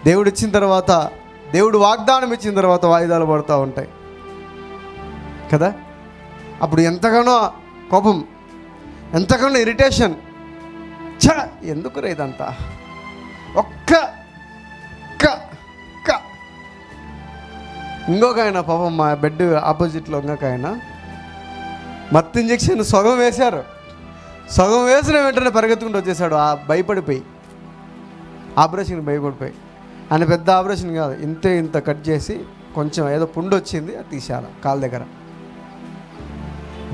దేవుడు ఇచ్చిన తర్వాత, దేవుడు వాగ్దానం ఇచ్చిన తర్వాత వాయిదాలు పడుతూ ఉంటాయి కదా. అప్పుడు ఎంతగానో కోపం, ఎంతగానో ఇరిటేషన్. ఎందుకు రే ఇదంతా, ఒక్క ఇంకొక ఆయన పాపం మా బెడ్ ఆపోజిట్లో ఇంకొక ఆయన మత్తు ఇంజెక్షన్ సగం వేశారు. సగం వేసిన వెంటనే పరిగెత్తుకుంటూ వచ్చేసాడు, భయపడిపోయి, ఆపరేషన్కి భయపడిపోయి. ఆయన పెద్ద ఆపరేషన్ కాదు, ఇంత కట్ చేసి కొంచెం ఏదో పుండు వచ్చింది, అది తీసేయాలి కాళ్ళ దగ్గర.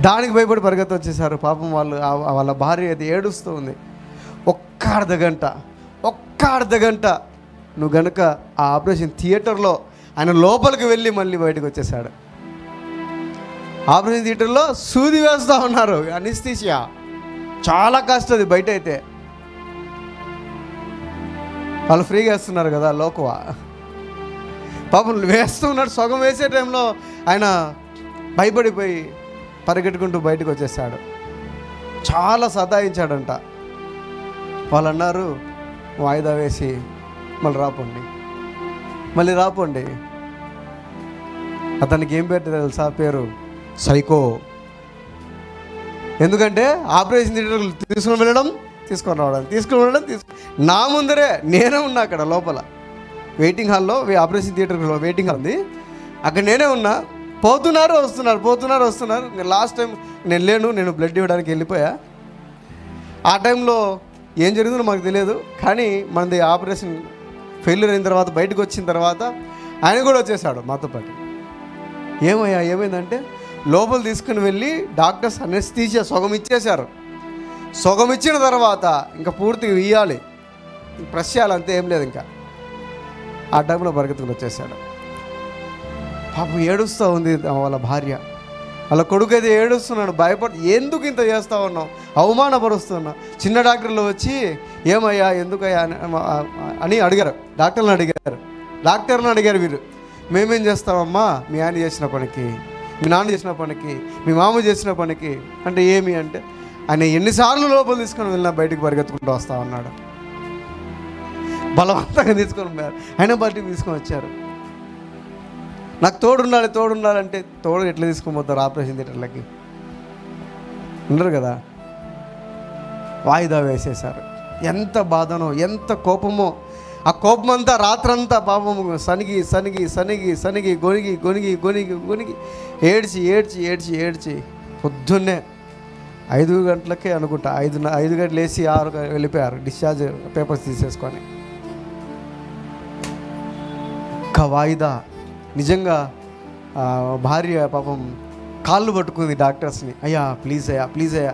దానికి భయపడి పరిగెత్తి వచ్చేసారు. పాపం వాళ్ళ భార్య అది ఏడుస్తూ ఉంది. ఒక్క అర్ధ గంట నువ్వు గనుక ఆ ఆపరేషన్ థియేటర్లో ఆయన లోపలికి వెళ్ళి మళ్ళీ బయటకు వచ్చేసాడు. ఆపరేషన్ థియేటర్లో సూది వేస్తూ ఉన్నారు, అనెస్థీషియా. చాలా కష్టం అది. బయట అయితే వాళ్ళు ఫ్రీగా వేస్తున్నారు కదా, లోకువా. పాపం వేస్తూ ఉన్నాడు. సగం వేసే టైంలో ఆయన భయపడిపోయి పరిగెట్టుకుంటూ బయటకు వచ్చేసాడు. చాలా సతాయించాడంట. వాళ్ళు అన్నారు, వాయిదా వేసి మళ్ళీ రాపోండి. అతనికి ఏం పెట్టారు తెలుసా? పేరు సైకో. ఎందుకంటే ఆపరేషన్ థియేటర్ తీసుకొని రావడం నా ముందరే నేనే ఉన్నా. అక్కడ లోపల వెయిటింగ్ హాల్లో, ఆపరేషన్ థియేటర్లో వెయిటింగ్ హాల్ ఉంది, అక్కడ నేనే ఉన్నా. పోతున్నారు వస్తున్నారు. లాస్ట్ టైం నేను బ్లడ్ ఇవ్వడానికి వెళ్ళిపోయా. ఆ టైంలో ఏం జరిగిందో మాకు తెలియదు, కానీ మనది ఆపరేషన్ ఫెయిల్యూర్ అయిన తర్వాత బయటకు వచ్చిన తర్వాత ఆయన కూడా వచ్చేసాడు మాతో పాటు. ఏమైందంటే లోపల తీసుకుని వెళ్ళి డాక్టర్స్ అనెస్థీషియా సగం ఇచ్చేశారు. సగం ఇచ్చిన తర్వాత ఇంకా పూర్తిగా ఇయ్యాలి, ప్రెస్ చేయాలి, అంతే, ఏం లేదు ఇంకా. ఆ టైంలో పరిగెత్తుకుని వచ్చేసాడు. పాపం ఏడుస్తూ ఉంది వాళ్ళ భార్య. వాళ్ళ కొడుకు అయితే ఏడుస్తున్నాడు, ఎందుకు ఇంత చేస్తూ ఉన్నావు, అవమానపరుస్తున్నా. చిన్న డాక్టర్లు వచ్చి ఏమయ్యా ఎందుకయ్యా అని అడిగారు. డాక్టర్ని అడిగారు వీరు. మేమేం చేస్తామమ్మా, మీ ఆయన చేసిన పనికి, మీ నాన్న చేసిన పనికి, మీ మామ చేసిన పనికి అంటే ఏమి అంటే, ఆయన ఎన్నిసార్లు లోపల తీసుకొని వెళ్ళినా బయటకు పరిగెత్తుకుంటూ వస్తా ఉన్నాడు. బలవంతంగా తీసుకొని ఆయన బయటికి తీసుకొని వచ్చారు. నాకు తోడుండాలంటే తోడు ఎట్లా తీసుకొని పోతారు ఆపరేషన్ థియేటర్లకి? ఉండరు కదా. వాయిదా వేసేశారు. ఎంత బాధనో, ఎంత కోపమో. ఆ కోపం అంతా రాత్రంతా పాపము సనిగి గొనిగి ఏడ్చి పొద్దున్నే 5 గంటలకే అనుకుంటా, 5 గంటలు వేసి 6 వెళ్ళిపోయారు డిశ్చార్జ్ పేపర్స్ తీసేసుకొని. ఒక్క వాయిదా. నిజంగా భార్య పాపం కాళ్ళు పట్టుకుంది డాక్టర్స్ని. అయ్యా ప్లీజ్ అయ్యా.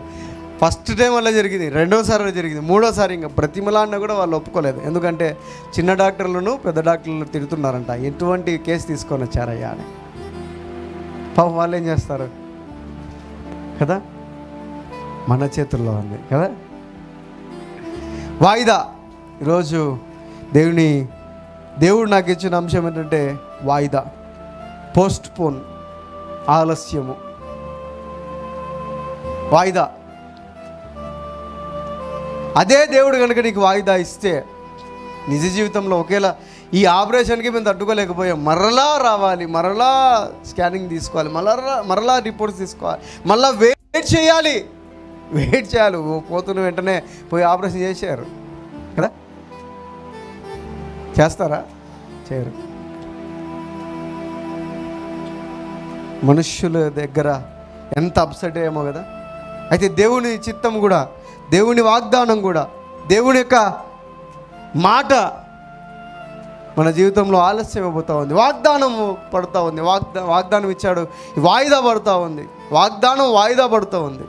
ఫస్ట్ టైం అలా జరిగింది, రెండోసారి అలా జరిగింది, మూడోసారి ఇంకా బ్రతిమలాడినా కూడా వాళ్ళు ఒప్పుకోలేదు. ఎందుకంటే చిన్న డాక్టర్లను పెద్ద డాక్టర్లను తిడుతున్నారంట, ఎటువంటి కేసు తీసుకొని వచ్చారయ్యా అని. పాపం వాళ్ళు ఏం చేస్తారు కదా, మన చేతుల్లో ఉంది కదా. వాయిదా. ఈరోజు దేవుడు నాకు ఇచ్చిన అంశం ఏంటంటే వాయిదా, పోస్ట్పోన్, ఆలస్యము, వాయిదా. అదే దేవుడు కనుక నీకు వాయిదా ఇస్తే నిజ జీవితంలో ఒకేలా ఈ ఆపరేషన్కి మేము తట్టుకోలేకపోయాం, మరలా రావాలి, మరలా స్కానింగ్ తీసుకోవాలి, మరలా రిపోర్ట్స్ తీసుకోవాలి, మళ్ళీ వెయిట్ చేయాలి. పోతున్న వెంటనే పోయి ఆపరేషన్ చేశారు కదా. చేస్తారా? చేయరు. మనుష్యుల దగ్గర ఎంత అప్సెట్ అయ్యామో కదా. అయితే దేవుని చిత్తం కూడా, దేవుని వాగ్దానం కూడా, దేవుని యొక్క మాట మన జీవితంలో ఆలస్యం అయిపోతూ ఉంది. వాగ్దానం పడుతూ ఉంది. వాగ్దానం ఇచ్చాడు, వాయిదా పడుతూ ఉంది. వాయిదా పడుతూ ఉంది.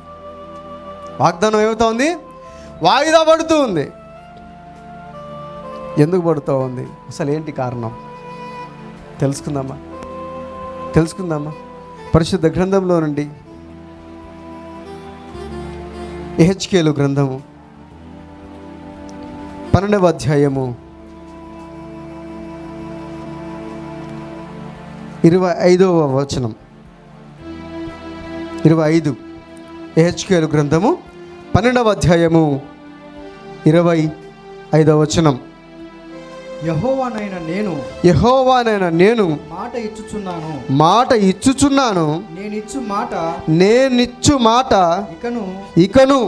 వాగ్దానం ఏమవుతూ ఉంది? వాయిదా పడుతూ ఉంది. ఎందుకు పడుతూ ఉంది? అసలు ఏంటి కారణం? తెలుసుకుందామా? పరిశుద్ధ గ్రంథంలో నుండి యెహెజ్కేలు గ్రంథము 12వ అధ్యాయము 25వ వచనం. 25. యెహెజ్కేలు గ్రంథము 12వ అధ్యాయము 25వ వచనం. యెహోవానైన నేను మాట ఇచ్చుచున్నాను నేనిచ్చు మాట ఇకను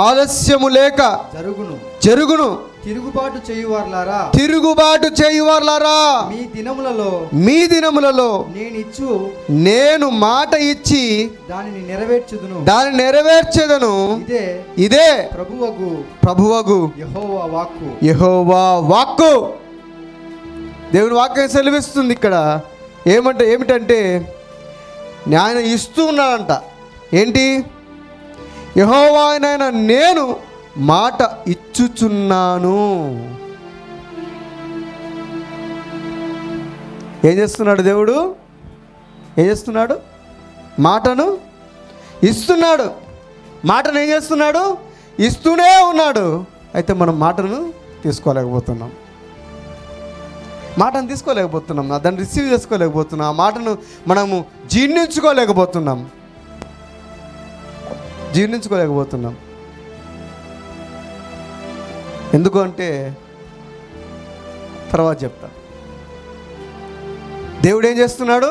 ఆలస్యము లేక జరుగును. తిరుగుబాటు చేయువార్లారా మీ దినములలో నేను మాట ఇచ్చి దానిని నెరవేర్చెదను. ఇదే ప్రభువగు యెహోవా వాక్కు. దేవుని వాక్యం సెలవిస్తుంది ఇక్కడ. ఏమిటంటే ఆయన ఇస్తూ ఉన్నాడంట. ఏంటి? యెహోవానైన నేను మాట ఇచ్చుచున్నాను. ఏం చేస్తున్నాడు దేవుడు? ఏం చేస్తున్నాడు? మాటను ఇస్తున్నాడు. మాటను ఏం చేస్తున్నాడు? ఇస్తూనే ఉన్నాడు. అయితే మనం మాటను తీసుకోలేకపోతున్నాం. దాన్ని రిసీవ్ చేసుకోలేకపోతున్నాం. ఆ మాటను మనము జీర్ణించుకోలేకపోతున్నాం. ఎందుకు అంటే తర్వాత చెప్తా. దేవుడు ఏం చేస్తున్నాడు?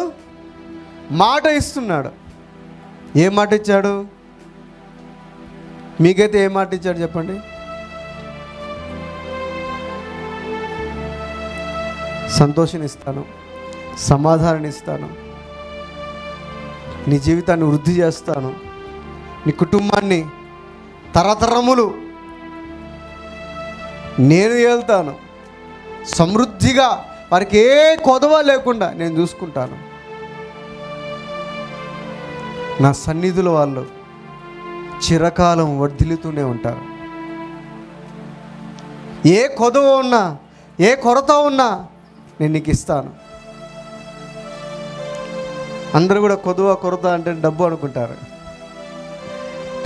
మాట ఇస్తున్నాడు. ఏం మాట ఇచ్చాడు? మీకైతే ఏం మాట ఇచ్చాడు చెప్పండి? సంతోషాన్ని ఇస్తాను, సమాధానాన్ని ఇస్తాను, నీ జీవితాన్ని వృద్ధి చేస్తాను, నీ కుటుంబాన్ని తరతరములు నేను ఏళ్తాను, సమృద్ధిగా వారికి ఏ కొదవ లేకుండా నేను చూసుకుంటాను, నా సన్నిధిలో వాళ్ళు చిరకాలం వర్ధిల్లుతూనే ఉంటారు. ఏ కొదవ ఉన్నా, ఏ కొరత ఉన్నా నేను నీకు ఇస్తాను. అందరూ కూడా కొరత అంటే డబ్బు అనుకుంటారు.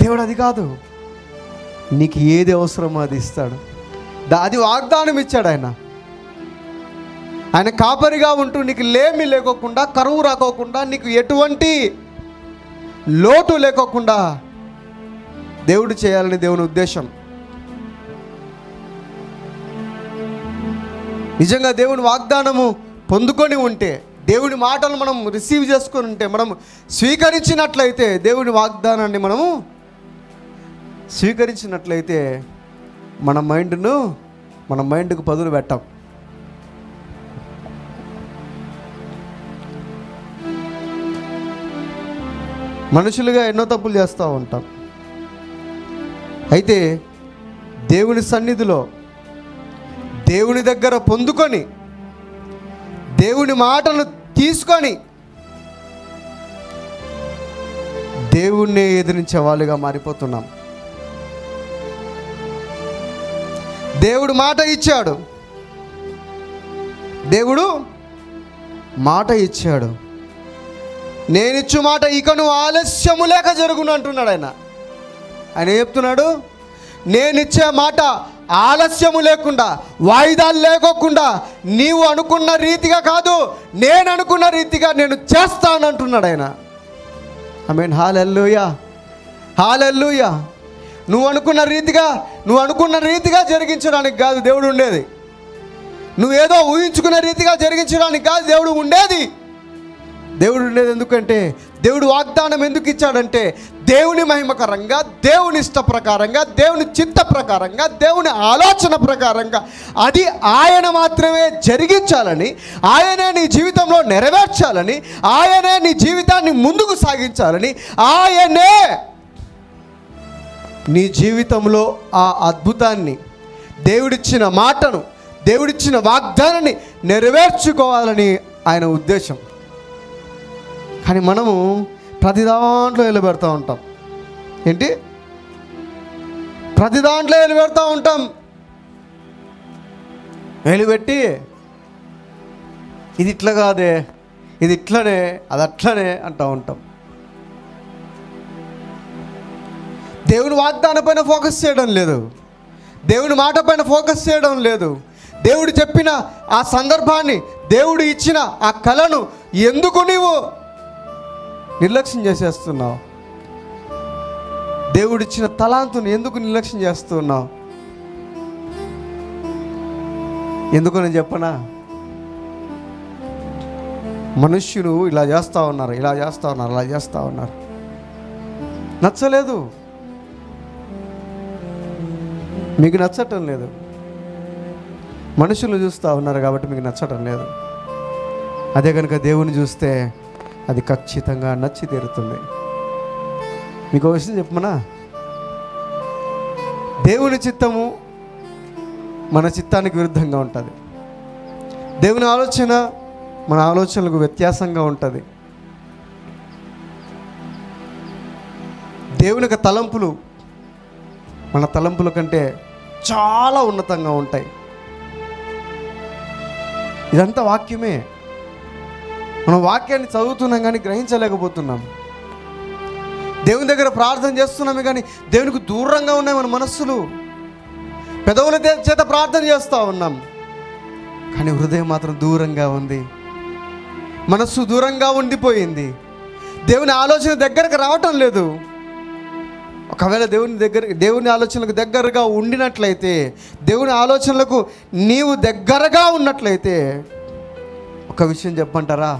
దేవుడు అది కాదు. నీకు ఏది అవసరమో అది ఇస్తాడు. అది వాగ్దానం ఇచ్చాడు ఆయన. ఆయన కాపరిగా ఉంటూ నీకు లేమి లేకోకుండా, కరువు రాకోకుండా, నీకు ఎటువంటి లోటు లేకోకుండా దేవుడు చేయాలని దేవుని ఉద్దేశం. నిజంగా దేవుని వాగ్దానము పొందుకొని ఉంటే, దేవుని మాటలు మనం రిసీవ్ చేసుకొని ఉంటే, మనం స్వీకరించినట్లయితే, దేవుని వాగ్దానాన్ని మనము స్వీకరించినట్లయితే మన మైండ్కు పదులు పెట్టాం. మనుషులుగా ఎన్నో తప్పులు చేస్తూ ఉంటాం. అయితే దేవుని సన్నిధిలో, దేవుని దగ్గర పొందుకొని, దేవుని మాటను తీసుకొని దేవుణ్ణి ఎదిరించే వాళ్ళుగా మారిపోతున్నాం. దేవుడు మాట ఇచ్చాడు. నేనిచ్చు మాట ఇకను ఆలస్యము లేక జరుగును అంటున్నాడు ఆయన. ఆయన ఏం చెప్తున్నాడు? నేనిచ్చే మాట ఆలస్యము లేకుండా, వాయిదాలు లేకోకుండా, నీవు అనుకున్న రీతిగా కాదు, నేను అనుకున్న రీతిగా నేను చేస్తానంటున్నాడు ఆయన. ఆమేన్. హల్లెలూయా, హల్లెలూయా. నువ్వు అనుకున్న రీతిగా జరిగించడానికి కాదు దేవుడు ఉండేది. నువ్వేదో ఊహించుకున్న రీతిగా జరిగించడానికి కాదు దేవుడు ఉండేది. ఎందుకంటే దేవుడు వాగ్దానం ఎందుకు ఇచ్చాడంటే, దేవుని మహిమకరంగా, దేవుని ఇష్ట ప్రకారంగా, దేవుని చిత్త ప్రకారంగా, దేవుని ఆలోచన ప్రకారంగా అది ఆయన మాత్రమే జరిగించాలని, ఆయనే నీ జీవితంలో నెరవేర్చాలని, ఆయనే నీ జీవితాన్ని ముందుకు సాగించాలని, ఆయనే నీ జీవితంలో ఆ అద్భుతాన్ని, దేవుడిచ్చిన మాటను, దేవుడిచ్చిన వాగ్దానాన్ని నెరవేర్చుకోవాలని ఆయన ఉద్దేశం. కానీ మనము ప్రతి దాంట్లో వెలువెడతా ఉంటాం. ఏంటి? ప్రతి దాంట్లో వెలువెడతా ఉంటాం. వెలువెట్టి ఇది ఇట్లా కాదే, ఇది ఇట్లనే, అది అట్లనే అంటూ ఉంటాం. దేవుని వాగ్దానం పైన ఫోకస్ చేయడం లేదు. దేవుని మాట పైన ఫోకస్ చేయడం లేదు. దేవుడు చెప్పిన ఆ సందర్భాన్ని, దేవుడు ఇచ్చిన ఆ కళను ఎందుకు నీవు నిర్లక్ష్యం చేసేస్తున్నావు? దేవుడిచ్చిన తలాంతుని ఎందుకు నిర్లక్ష్యం చేస్తున్నావు? ఎందుకు నేను చెప్పనా, మనుష్యులు ఇలా చేస్తూ ఉన్నారు, ఇలా చేస్తూ ఉన్నారు, అలా చేస్తూ ఉన్నారు, నచ్చలేదు, మీకు నచ్చటం లేదు. మనుషులు చూస్తూ ఉన్నారు కాబట్టి మీకు నచ్చటం లేదు. అదే కనుక దేవుని చూస్తే అది ఖచ్చితంగా నచ్చి తీరుతుంది. మీకు విషయం చెప్పమనా, దేవుని చిత్తము మన చిత్తానికి విరుద్ధంగా ఉంటుంది. దేవుని ఆలోచన మన ఆలోచనలకు వ్యత్యాసంగా ఉంటుంది. దేవుని యొక్క తలంపులు మన తలంపుల కంటే చాలా ఉన్నతంగా ఉంటాయి. ఇదంతా వాక్యమే. మనం వాక్యాన్ని చదువుతున్నాం కానీ గ్రహించలేకపోతున్నాం. దేవుని దగ్గర ప్రార్థన చేస్తున్నామే కానీ దేవునికి దూరంగా ఉన్నాయి మన మనస్సులు. పెదవుల చేత ప్రార్థన చేస్తూ ఉన్నాం కానీ హృదయం మాత్రం దూరంగా ఉంది, మనస్సు దూరంగా ఉండిపోయింది. దేవుని ఆలోచన దగ్గరకు రావటం లేదు. ఒకవేళ దేవుని ఆలోచనలకు దగ్గరగా ఉండినట్లయితే, దేవుని ఆలోచనలకు నీవు దగ్గరగా ఉన్నట్లయితే ఒక విషయం చెప్పంటారా,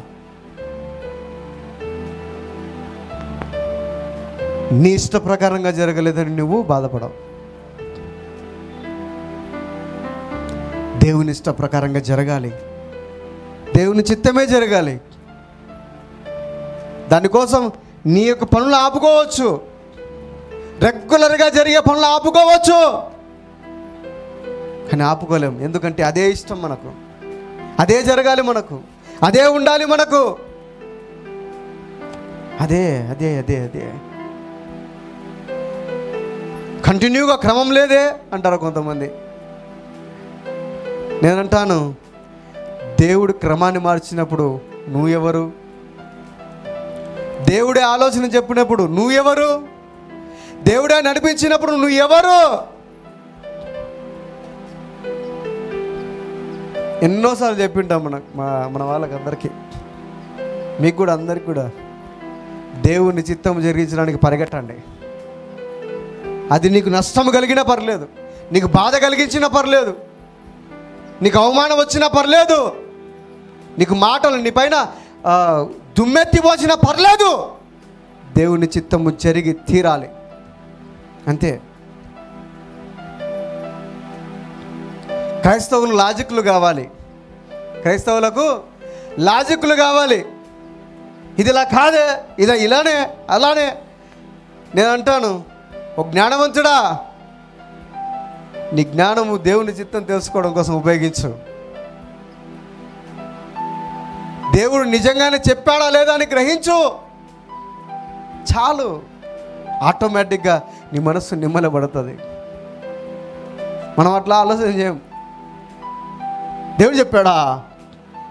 నీ ఇష్ట ప్రకారంగా జరగలేదని నువ్వు బాధపడవు. దేవుని ఇష్ట ప్రకారంగా జరగాలి, దేవుని చిత్తమే జరగాలి. దానికోసం నీ యొక్క పనులు ఆపుకోవచ్చు, రెగ్యులర్గా జరిగే పనులు ఆపుకోవచ్చు, కానీ ఆపుకోలేము. ఎందుకంటే అదే ఇష్టం మనకు, అదే జరగాలి మనకు, అదే ఉండాలి మనకు, అదే అదే అదే అదే కంటిన్యూగా క్రమం లేదే అంటారు కొంతమంది. నేనంటాను, దేవుడు క్రమాన్ని మార్చినప్పుడు నువ్వెవరు? దేవుడే ఆలోచన చెప్పినప్పుడు నువ్వెవరు? దేవుడే నడిపించినప్పుడు నువ్వెవరు? ఎన్నోసార్లు చెప్పింటాం మన వాళ్ళకి అందరికీ, మీకు కూడా అందరికి కూడా, దేవుని చిత్తం జరిగించడానికి పరిగెట్టండి. అది నీకు నష్టం కలిగినా పర్లేదు, నీకు బాధ కలిగించినా పర్లేదు, నీకు అవమానం వచ్చినా పర్లేదు, నీకు మాటలు నీ పైన దుమ్మెత్తి పోసినా పర్లేదు, దేవుని చిత్తము జరిగి తీరాలి అంతే. క్రైస్తవులు లాజిక్లు కావాలి, క్రైస్తవులకు లాజిక్లు కావాలి. ఇది ఇలా కాదే, ఇది ఇలానే అలానే. నేను అంటాను, ఒక జ్ఞానవంతుడా, నీ జ్ఞానము దేవుని చిత్తం తెలుసుకోవడం కోసం ఉపయోగించు. దేవుడు నిజంగానే చెప్పాడా లేదా అని గ్రహించు, చాలు. ఆటోమేటిక్గా నీ మనస్సు నిమ్మలపడుతుంది. మనం అట్లా ఆలోచన చేయం. దేవుడు చెప్పాడా,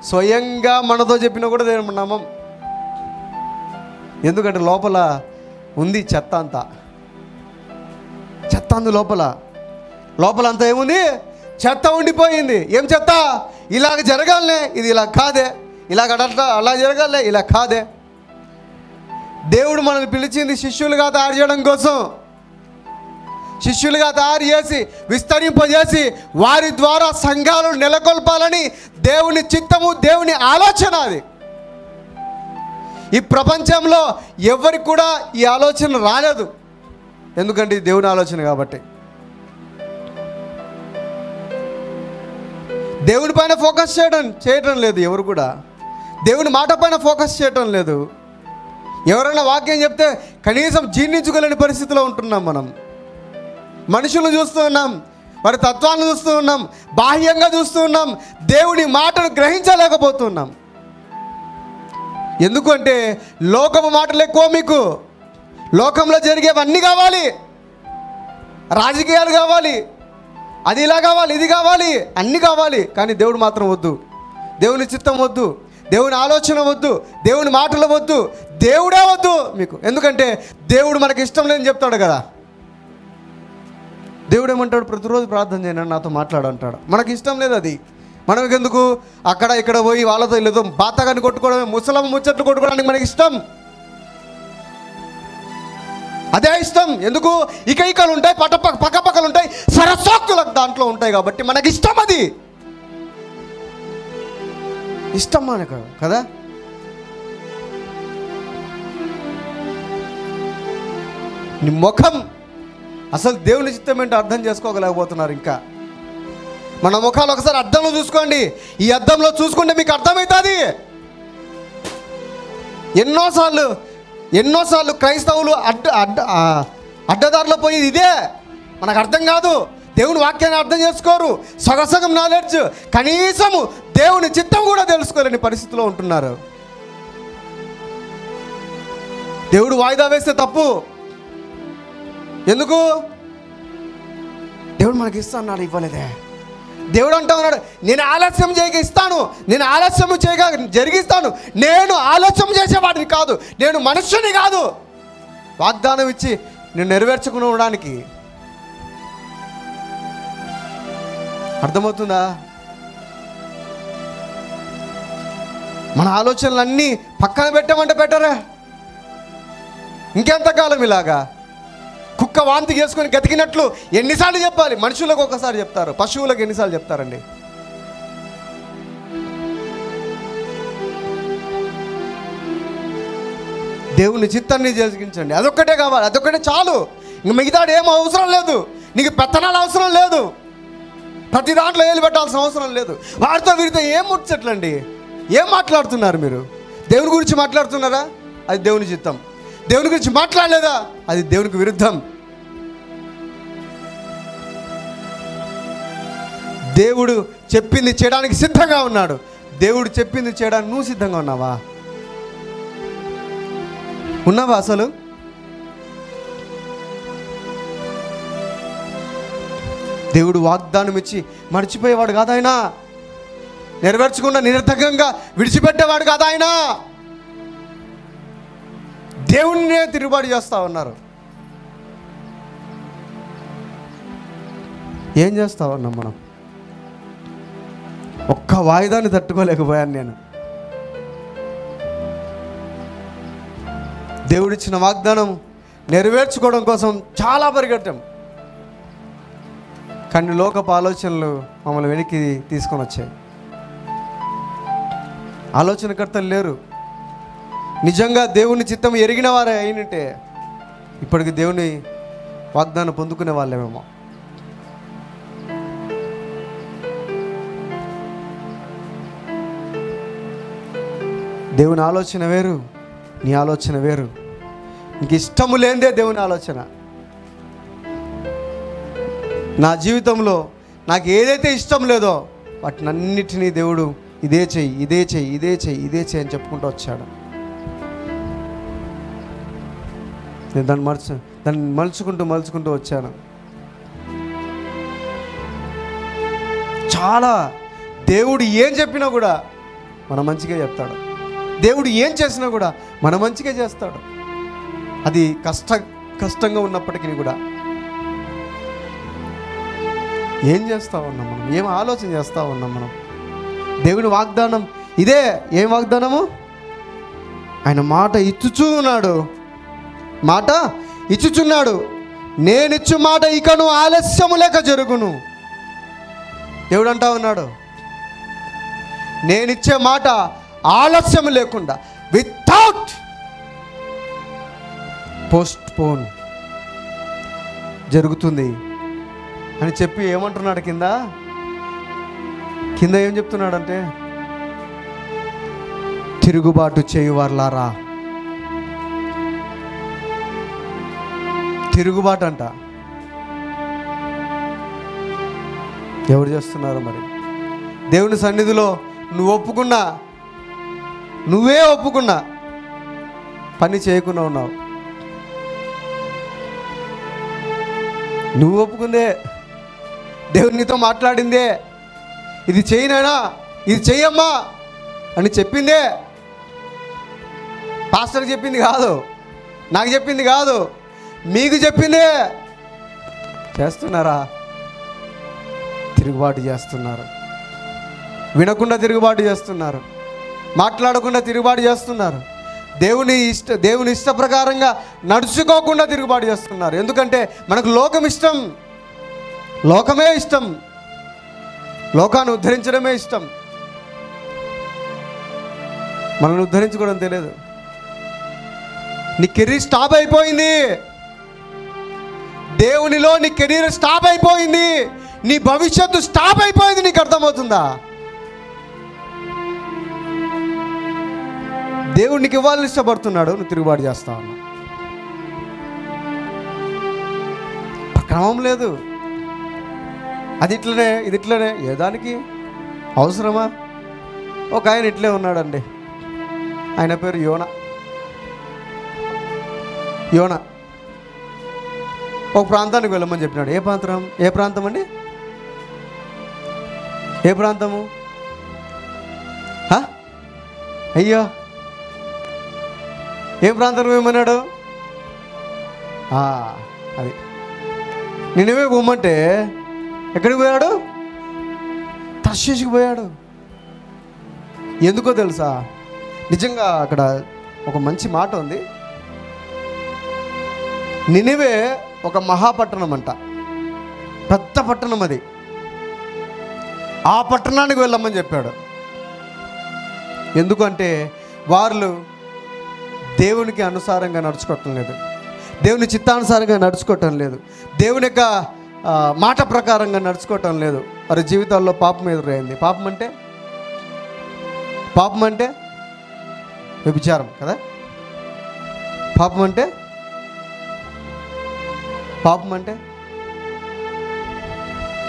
స్వయంగా మనతో చెప్పినా కూడా దేవుడు నమ్మం. ఎందుకంటే లోపల ఉంది చెత్త అంతా, చెత్త ఉంది లోపల అంతా ఏముంది? చెత్త ఉండిపోయింది. ఏం చెత్త? ఇలాగ జరగాలనే, ఇది ఇలా కాదే, ఇలాగ అలా జరగాలే, ఇలా కాదే. దేవుడు మనల్ని పిలిచింది శిష్యులుగా తయారు చేయడం కోసం, శిష్యులుగా తయారు చేసి విస్తరింపజేసి వారి ద్వారా సంఘాలను నెలకొల్పాలని దేవుని చిత్తము, దేవుని ఆలోచన అది. ఈ ప్రపంచంలో ఎవరికి కూడా ఈ ఆలోచన రాలేదు, ఎందుకంటే ఇది దేవుని ఆలోచన కాబట్టి. దేవుని పైన ఫోకస్ చేయటం లేదు ఎవరు కూడా, దేవుని మాట పైన ఫోకస్ చేయటం లేదు. ఎవరైనా వాక్యం చెప్తే కనీసం జీర్ణించుకోలేని పరిస్థితిలో ఉంటున్నాం మనం. మనుషులు చూస్తూ ఉన్నాం, వారి తత్వాలను చూస్తూ ఉన్నాం, బాహ్యంగా చూస్తూ ఉన్నాం, దేవుని మాటను గ్రహించలేకపోతున్నాం. ఎందుకంటే లోకపు మాటలు ఎక్కువ. మీకు లోకంలో జరిగేవన్నీ కావాలి, రాజకీయాలు కావాలి, అది ఇలా కావాలి, ఇది కావాలి, అన్నీ కావాలి, కానీ దేవుడు మాత్రం వద్దు, దేవుని చిత్తం వద్దు, దేవుని ఆలోచన వద్దు, దేవుని మాటలు వద్దు, దేవుడే వద్దు మీకు. ఎందుకంటే దేవుడు మనకి ఇష్టం లేదని చెప్తాడు కదా. దేవుడు ఏమంటాడు? ప్రతిరోజు ప్రార్థన చేయను, నాతో మాట్లాడు అంటాడు. మనకి ఇష్టం లేదు అది. మనకి ఎందుకు అక్కడ ఇక్కడ పోయి వాళ్ళతో లేదు బాతగాన్ని కొట్టుకోవడమే, ముసలమ్మ ముచ్చట్లు కొట్టుకోవడానికి మనకి ఇష్టం, అదే ఇష్టం. ఎందుకు? ఇకలు ఉంటాయి, పక్కపక్కలు ఉంటాయి, సరస్సోక్తులకు దాంట్లో ఉంటాయి కాబట్టి మనకి ఇష్టం అది. ఇష్టం మనకు కదా. నీ ముఖం అసలు దేవుని చిత్తం ఏంటో అర్థం చేసుకోగలేకపోతున్నారు. ఇంకా మన ముఖాలు ఒకసారి అద్దంలో చూసుకోండి. ఈ అద్దంలో చూసుకుంటే మీకు అర్థమవుతుంది. ఎన్నోసార్లు క్రైస్తవులు అడ్డదారిలో పోయి ఇదే మనకు అర్థం కాదు. దేవుని వాక్యాన్ని అర్థం చేసుకోరు. సగం నాలెడ్జ్, కనీసము దేవుని చిత్తం కూడా తెలుసుకోలేని పరిస్థితిలో ఉంటున్నారు. దేవుడు వాయిదా వేస్తే తప్పు. ఎందుకు? దేవుడు మనకి ఇస్తా అన్నాడు, ఇవ్వలేదే. దేవుడు అంటా ఉన్నాడు, నేను ఆలస్యం చేయక ఇస్తాను, నేను ఆలస్యం చేయక జరిగిస్తాను. నేను ఆలస్యం చేసేవాడిని కాదు, నేను మనుష్యుని కాదు. వాగ్దానం ఇచ్చి నేను నెరవేర్చుకుని ఉండడానికి. అర్థమవుతుందా? మన ఆలోచనలన్నీ పక్కన పెట్టామంటే బెటరే. ఇంకెంతకాలం ఇలాగా కుక్క వాంతి చేసుకొని గతికినట్లు ఎన్నిసార్లు చెప్పాలి? మనుషులకు ఒకసారి చెప్తారు, పశువులకు ఎన్నిసార్లు చెప్తారండి? దేవుని చిత్తాన్ని జరిగించండి, అదొక్కటే కావాలి, అదొక్కటే చాలు. ఇంక మిగతాడు ఏం అవసరం లేదు. నీకు పెత్తనాలు అవసరం లేదు, ప్రతి దాంట్లో ఏలు పెట్టాల్సిన అవసరం లేదు. వారితో వీరితో ఏం ముచ్చట్లండి? ఏం మాట్లాడుతున్నారు మీరు? దేవుని గురించి మాట్లాడుతున్నారా? అది దేవుని చిత్తం. దేవుని గురించి మాట్లాడలేదా? అది దేవునికి విరుద్ధం. దేవుడు చెప్పింది చేయడానికి సిద్ధంగా ఉన్నాడు. దేవుడు చెప్పింది చేయడానికి నువ్వు సిద్ధంగా ఉన్నావా? ఉన్నావా అసలు? దేవుడు వాగ్దానం ఇచ్చి మర్చిపోయేవాడు కాదు ఆయన. నెరవేర్చకుండా నిరర్థకంగా విడిచిపెట్టేవాడు కాదు ఆయన. దేవుణ్ణే తిరుగుబాటు చేస్తూ ఉన్నారు. ఏం చేస్తా ఉన్నాం మనం? ఒక్క వాయిదాన్ని తట్టుకోలేకపోయాను నేను. దేవుడిచ్చిన వాగ్దానం నెరవేర్చుకోవడం కోసం చాలా పరిగెట్టాం, కానీ లోకపు ఆలోచనలు మమ్మల్ని వెనక్కి తీసుకొని వచ్చాయి. ఆలోచనకర్తలు లేరు. నిజంగా దేవుని చిత్తం ఎరిగిన వారే అయినట్టే ఇప్పటికి దేవుని వాగ్దానం పొందుకునే వాళ్ళేమేమో. దేవుని ఆలోచన వేరు, నీ ఆలోచన వేరు. నీకు ఇష్టము లేనిదే దేవుని ఆలోచన. నా జీవితంలో నాకు ఏదైతే ఇష్టం లేదో వాటినన్నిటినీ దేవుడు ఇదే చెయ్యి, ఇదే చెయ్యి, ఇదే చెయ్యి, ఇదే చెయ్యి అని చెప్పుకుంటూ వచ్చాడు. నేను దాన్ని మలుచుకుంటూ వచ్చాను. చాలా దేవుడు ఏం చెప్పినా కూడా మన మంచిగా చెప్తాడు. దేవుడు ఏం చేసినా కూడా మన మంచిగా చేస్తాడు. అది కష్టంగా ఉన్నప్పటికీ కూడా. ఏం చేస్తూ ఉన్నాం మనం? ఏం ఆలోచన చేస్తూ ఉన్నాం మనం? దేవుని వాగ్దానం ఇదే. ఏం వాగ్దానము? ఆయన మాట ఇచ్చుచున్నాడు. నేనిచ్చు మాట ఇకను ఆలస్యము లేక జరుగును. దేవుడు అంటా ఉన్నాడు, నేనిచ్చే మాట ఆలస్యం లేకుండా, వితౌట్ పోస్ట్ పోన్ జరుగుతుంది అని చెప్పి ఏమంటున్నాడు? కింద ఏం చెప్తున్నాడంటే, తిరుగుబాటు చేయువార్లారా. తిరుగుబాటు అంట. ఎవరు చేస్తున్నారు మరి? దేవుని సన్నిధిలో నువ్వే ఒప్పుకున్నా పని చేయకుండా ఉన్నావు. నువ్వు ఒప్పుకుందే, దేవుడు నీతో మాట్లాడిందే, ఇది చేయనైనా, ఇది చెయ్యమ్మా అని చెప్పిందే. పాస్టర్కి చెప్పింది కాదు, నాకు చెప్పింది కాదు, మీకు చెప్పిందే. చేస్తున్నారా? తిరుగుబాటు చేస్తున్నారు. వినకుండా తిరుగుబాటు చేస్తున్నారు. మాట్లాడకుండా తిరుగుబాటు చేస్తున్నారు. దేవుని ఇష్ట ప్రకారంగా నడుచుకోకుండా తిరుగుబాటు చేస్తున్నారు. ఎందుకంటే మనకు లోకం ఇష్టం, లోకమే ఇష్టం, లోకాన్ని ఉద్ధరించడమే ఇష్టం. మనల్ని ఉద్ధరించుకోవడం తెలియదు. నీ కెరీర్ స్టాప్ అయిపోయింది, దేవునిలో నీ కెరీర్ స్టాప్ అయిపోయింది, నీ భవిష్యత్తు స్టాప్ అయిపోయింది. నీకు అర్థమవుతుందా? దేవుడు నీకు ఇవ్వాలని ఇష్టపడుతున్నాడు, నువ్వు తిరుగుబాటు చేస్తా ఉన్నావు. క్రమం లేదు, అది ఇట్లనే ఇది ఇట్లనే, ఏ దానికి అవసరమా? ఒక ఆయన ఇట్లే ఉన్నాడండి, ఆయన పేరు యోనా. ఒక ప్రాంతానికి వెళ్ళమని చెప్పినాడు. ఏ ప్రాంతం అండి? ఏ ప్రాంతము? అయ్యో, ఏ ప్రాంతం ఏమన్నాడు? అది నిన్నవే పోమంటే ఎక్కడికి పోయాడు? తర్షీషుకి పోయాడు. ఎందుకో తెలుసా? నిజంగా అక్కడ ఒక మంచి మాట ఉంది. నినివే ఒక మహాపట్టణం అంట, పెద్ద పట్టణం అది. ఆ పట్టణానికి వెళ్ళమని చెప్పాడు. ఎందుకంటే వాళ్ళు దేవునికి అనుసారంగా నడుచుకోవటం లేదు, దేవుని చిత్తానుసారంగా నడుచుకోవటం లేదు, దేవుని యొక్క మాట ప్రకారంగా నడుచుకోవటం లేదు. వారి జీవితాల్లో పాపం ఎదురైంది. పాపం అంటే వ్యభిచారం కదా. పాపం అంటే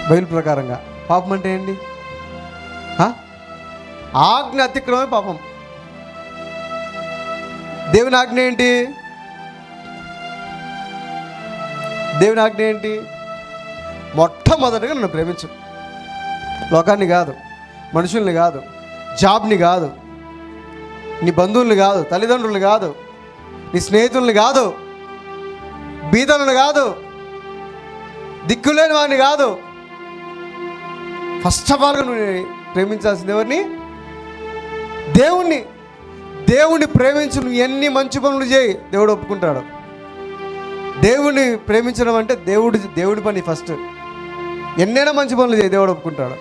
బైబిల్ ప్రకారంగా పాపం అంటే ఏంటి? ఆజ్ఞ అతిక్రమే పాపం. దేవుని ఆజ్ఞ ఏంటి? దేవుని ఆజ్ఞ ఏంటి? మొట్టమొదటిగా నన్ను ప్రేమించు. లోకాన్ని కాదు, మనుషుల్ని కాదు, జాబ్ని కాదు, నీ బంధువుల్ని కాదు, తల్లిదండ్రుల్ని కాదు, నీ స్నేహితుల్ని కాదు, బీదలను కాదు, దిక్కులేని వాడిని కాదు. ఫస్ట్ ఆఫ్ ఆల్గా నువ్వు ప్రేమించాల్సింది ఎవరిని? దేవుణ్ణి. దేవుణ్ణి ప్రేమించు. నువ్వు ఎన్ని మంచి పనులు చేయి, దేవుడు ఒప్పుకుంటాడు. దేవుణ్ణి ప్రేమించడం అంటే దేవుడి పని ఫస్ట్. ఎన్నైనా మంచి పనులు చేయి, దేవుడు ఒప్పుకుంటాడు.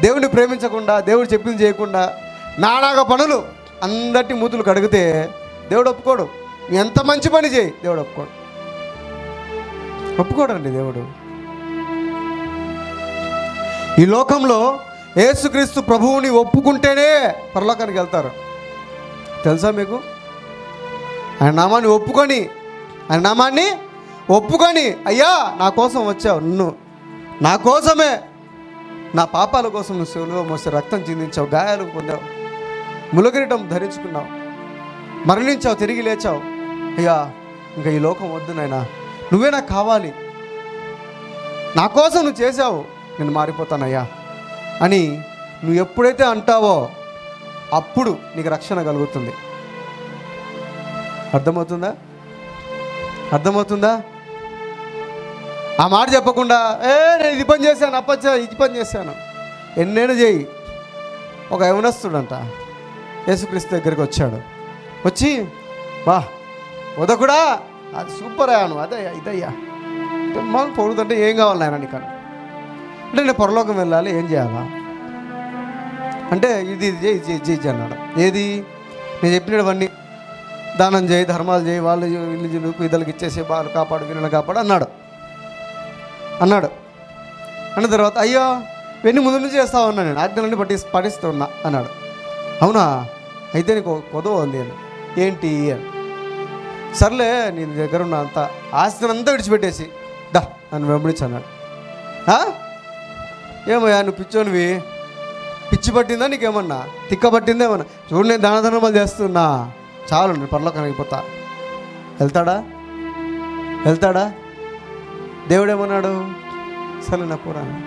దేవుడిని ప్రేమించకుండా, దేవుడు చెప్పింది చేయకుండా, నానాగా పనులు, అందరి మూతులు కడిగితే దేవుడు ఒప్పుకోడు. ఎంత మంచి పని చేయి, దేవుడు ఒప్పుకోడండి దేవుడు. ఈ లోకంలో యేసుక్రీస్తు ప్రభువుని ఒప్పుకుంటేనే పరలోకానికి వెళ్తారు. తెలుసా మీకు? ఆయన నామాన్ని ఒప్పుకొని అయ్యా నా కోసం వచ్చావు, నా కోసమే, నా పాపాల కోసం నువ్వు సిలువ మోసి రక్తం చిందించావు, గాయాలు పొందావు, ములకిరీటం ధరించుకున్నావు, మరణించావు, తిరిగి లేచావు. అయ్యా ఇంకా ఈ లోకం వద్దు నాయనా, నువ్వే నాకు కావాలి, నా కోసం నువ్వు చేసావు, నేను మారిపోతానయ్యా అని నువ్వు ఎప్పుడైతే అంటావో అప్పుడు నీకు రక్షణ కలుగుతుంది. అర్థమవుతుందా? ఆ మాట చెప్పకుండా నేను ఇది పని చేశాను, ఇది పని చేశాను, ఎన్నేళ్ళు చేయి. ఒక యవనస్తుడంట యేసుక్రీస్తు దగ్గరికి వచ్చి వదకుడా, అది సూపర్ అయ్యాను, అదయ్యా ఇదయ్యా మనం పొడుతుంటే ఏం కావాలి నాయన నీకు? అంటే నేను పరలోకం వెళ్ళాలి, ఏం చేయాలా అంటే ఇది చేయి అన్నాడు. ఏది? నేను చెప్పినవన్నీ దానం చేయి, ధర్మాలు చేయి, వాళ్ళు ఇల్లు ఇద్దరికి ఇచ్చేసి వాళ్ళు కాపాడు, వీళ్ళని కాపాడు అన్నాడు. అన్న తర్వాత అయ్యో ఇవన్నీ ముందు నుంచి చేస్తావు అన్నా, నేను ఆజ్ఞలన్నీ పాటిస్తున్నా అన్నాడు. అవునా, అయితే నీకు కొదవ ఉంది అని. ఏంటి అని. సర్లే నీ దగ్గర ఉన్న అంత ఆస్తిని అంతా విడిచిపెట్టేసి దా నన్ను వెంబడించి అన్నాడు. ఏమయ్యా నువ్వు పిచ్చోనివి, పిచ్చి పట్టిందా నీకేమన్నా, తిక్క పట్టిందా ఏమన్నా? చూడు నేను దాన ధర్మాలు చేస్తున్నా, చాలు నేను పరలోకానికి అయిపోతా. వెళ్తాడా? దేవుడు ఏమన్నాడు? సరే నా పురాణం